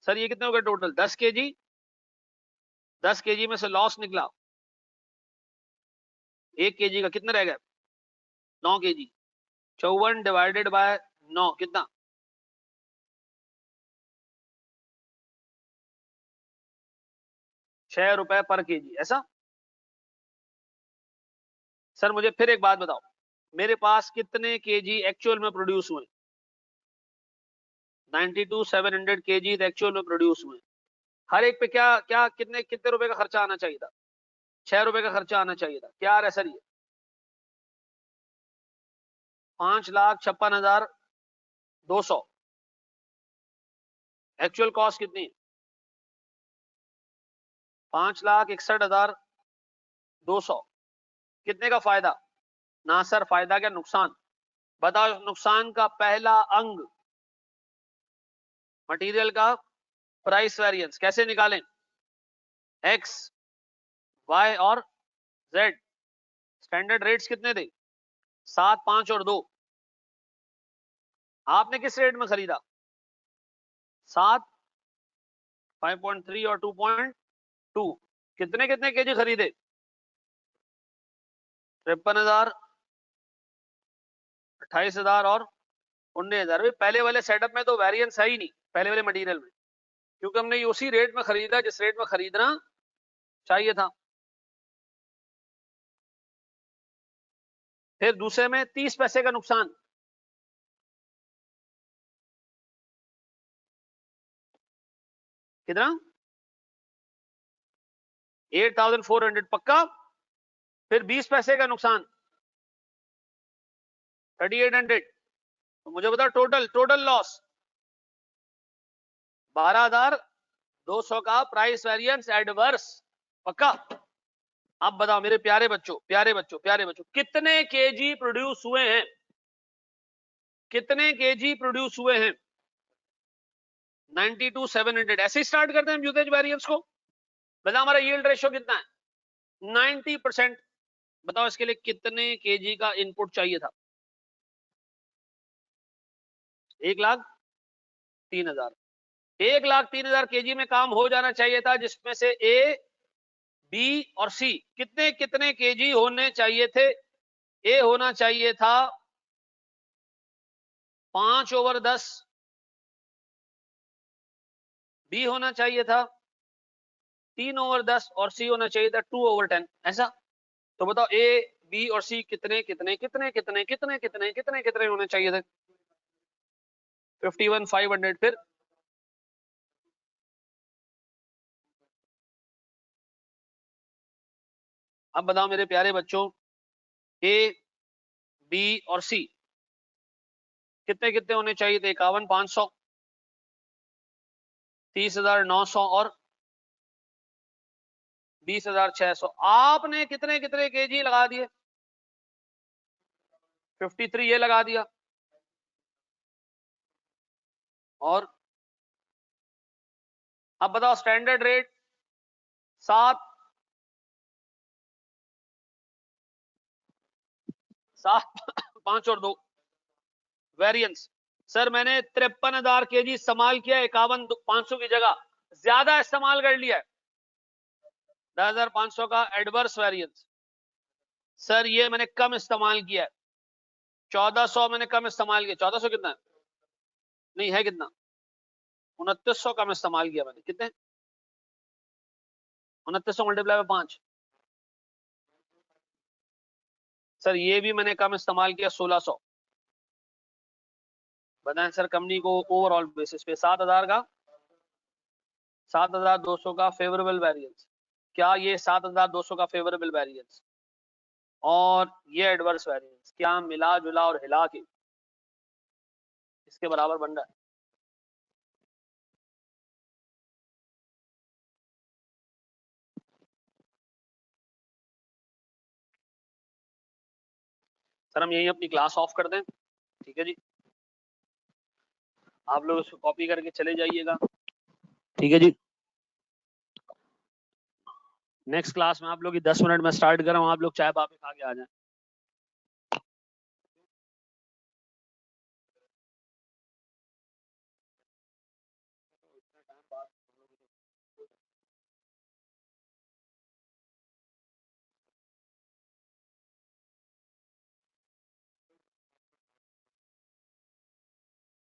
सर ये कितने हो गए टोटल 10 केजी। 10 केजी में से लॉस निकला 1 केजी का, कितने रह गए 9 केजी। 54 डिवाइडेड बाय 9 कितना, 6 रुपए पर केजी, ऐसा। सर मुझे फिर एक बात बताओ, मेरे पास कितने केजी एक्चुअल में प्रोड्यूस हुए, 92,700 केजी एक्चुअल में प्रोड्यूस हुए। हर एक पे क्या क्या कितने कितने रुपए का खर्चा आना चाहिए था, 6 रुपए का खर्चा आना चाहिए था। क्या आ रहा है सर ये 5,56,200। एक्चुअल कॉस्ट कितनी, 5,61,200। कितने का फायदा, ना सर फायदा क्या नुकसान, बताओ। नुकसान का पहला अंग मटेरियल का प्राइस वेरिएंस, कैसे निकालें, एक्स वाई और जेड। स्टैंडर्ड रेट्स कितने थे, 7 5 और 2। आपने किस रेट में खरीदा, 7 5.3 और 2.2। कितने कितने केजी खरीदे, 53,000 28,000 और 19,000। पहले वाले सेटअप में तो वेरिएंस है ही नहीं, पहले वाले मटेरियल में, क्योंकि हमने उसी रेट में खरीदा जिस रेट में खरीदना चाहिए था। फिर दूसरे में 30 पैसे का नुकसान, कितना 8,400 पक्का। फिर 20 पैसे का नुकसान 3,800। तो मुझे बताओ टोटल टोटल लॉस 12,200 का प्राइस वेरिएंस एडवर्स, पक्का। अब बताओ मेरे प्यारे बच्चों प्यारे बच्चों प्यारे बच्चों, कितने केजी प्रोड्यूस हुए हैं, कितने केजी प्रोड्यूस हुए हैं, 92,700। ऐसे स्टार्ट करते हैं हम यूसेज वेरिएंस को। बताओ हमारा यील्ड रेशियो कितना है, 90%। बताओ इसके लिए कितने केजी का इनपुट चाहिए था, 1,03,000। 1,03,000 केजी में काम हो जाना चाहिए था, जिसमें से ए बी और सी कितने कितने केजी होने चाहिए थे। ए होना चाहिए था 5/10, बी होना चाहिए था 3/10 और सी होना चाहिए था 2/10, ऐसा। तो बताओ ए बी और सी कितने कितने कितने कितने कितने कितने कितने कितने होने चाहिए थे, 51,500। फिर अब बताओ मेरे प्यारे बच्चों, ए बी और सी कितने कितने होने चाहिए थे? 51,500, 30,900 और 20,600। आपने कितने कितने केजी लगा दिए? 53 ये लगा दिया। और अब बताओ स्टैंडर्ड रेट 7 5 और 2 वेरिएंस। सर मैंने 53,000 केजी इस्तेमाल किया, 51,500 की जगह ज्यादा इस्तेमाल कर लिया है, 10,500 का एडवर्स वेरिएंस। सर ये मैंने कम इस्तेमाल किया है, 1400 मैंने कम इस्तेमाल किया। 1400 कितना है? नहीं है कितना? 2900 कम इस्तेमाल किया मैंने। कितने? 2900 मल्टीप्लाई बाय 5। सर ये भी मैंने कम इस्तेमाल किया, 1600। बताएं सर कंपनी को ओवरऑल बेसिस पे 7,000 का, 7,200 का फेवरेबल वेरिएंस। क्या ये 7,200 का फेवरेबल वेरिएंस और ये एडवर्स वेरिएंस क्या मिला जुला और हिला के इसके बराबर बन रहा है? सर हम यही अपनी क्लास ऑफ कर दें, ठीक है जी? आप लोग इसको कॉपी करके चले जाइएगा, ठीक है जी? नेक्स्ट क्लास में आप लोग 10 मिनट में स्टार्ट कर रहा हूँ, आप लोग चाय पापे खा के आ जाएं।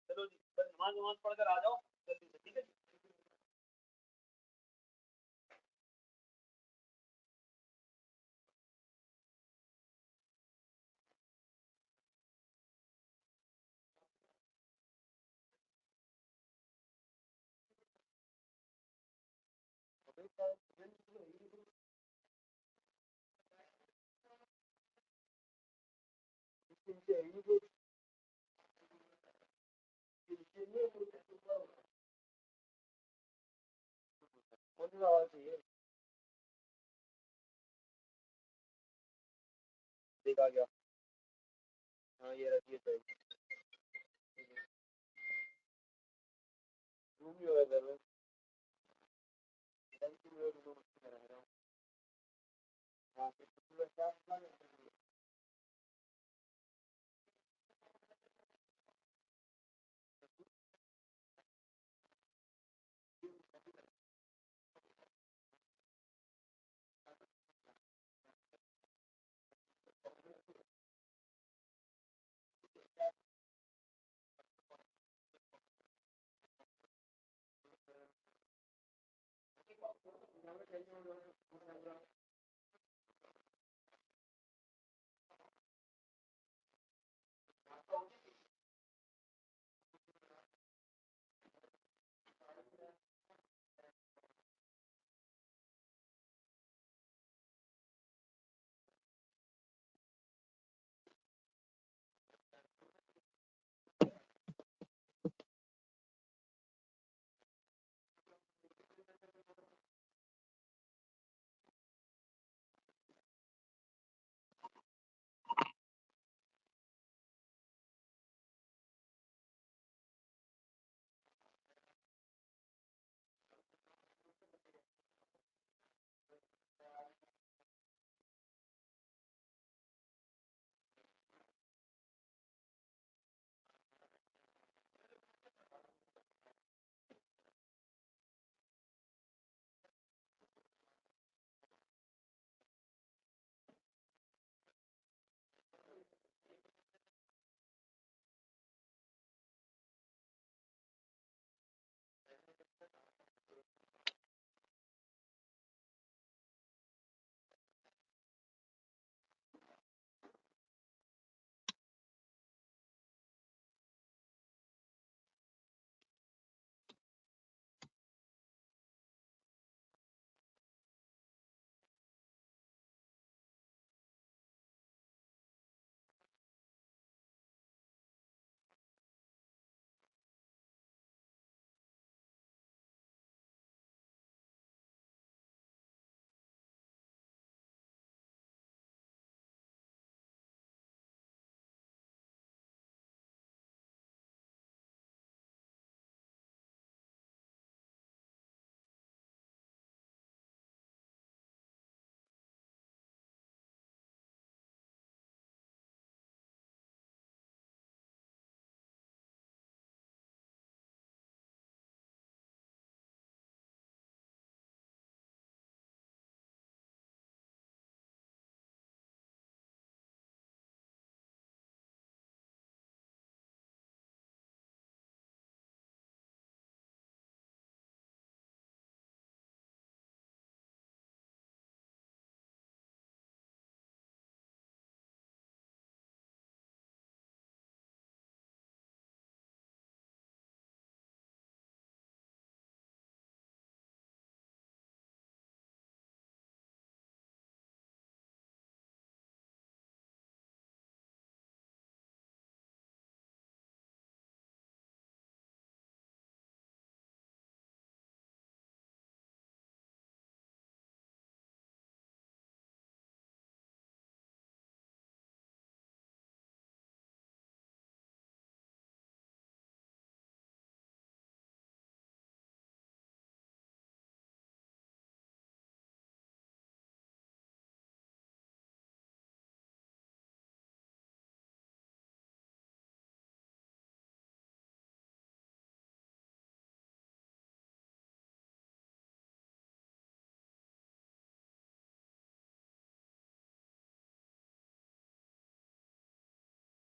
चलो जी, नमाज नमाज पढ़कर आ जाओ जल्दी से, ठीक है जी? देखा गया। हाँ ये रखिए चाहिए। रूम भी होगा इधर में।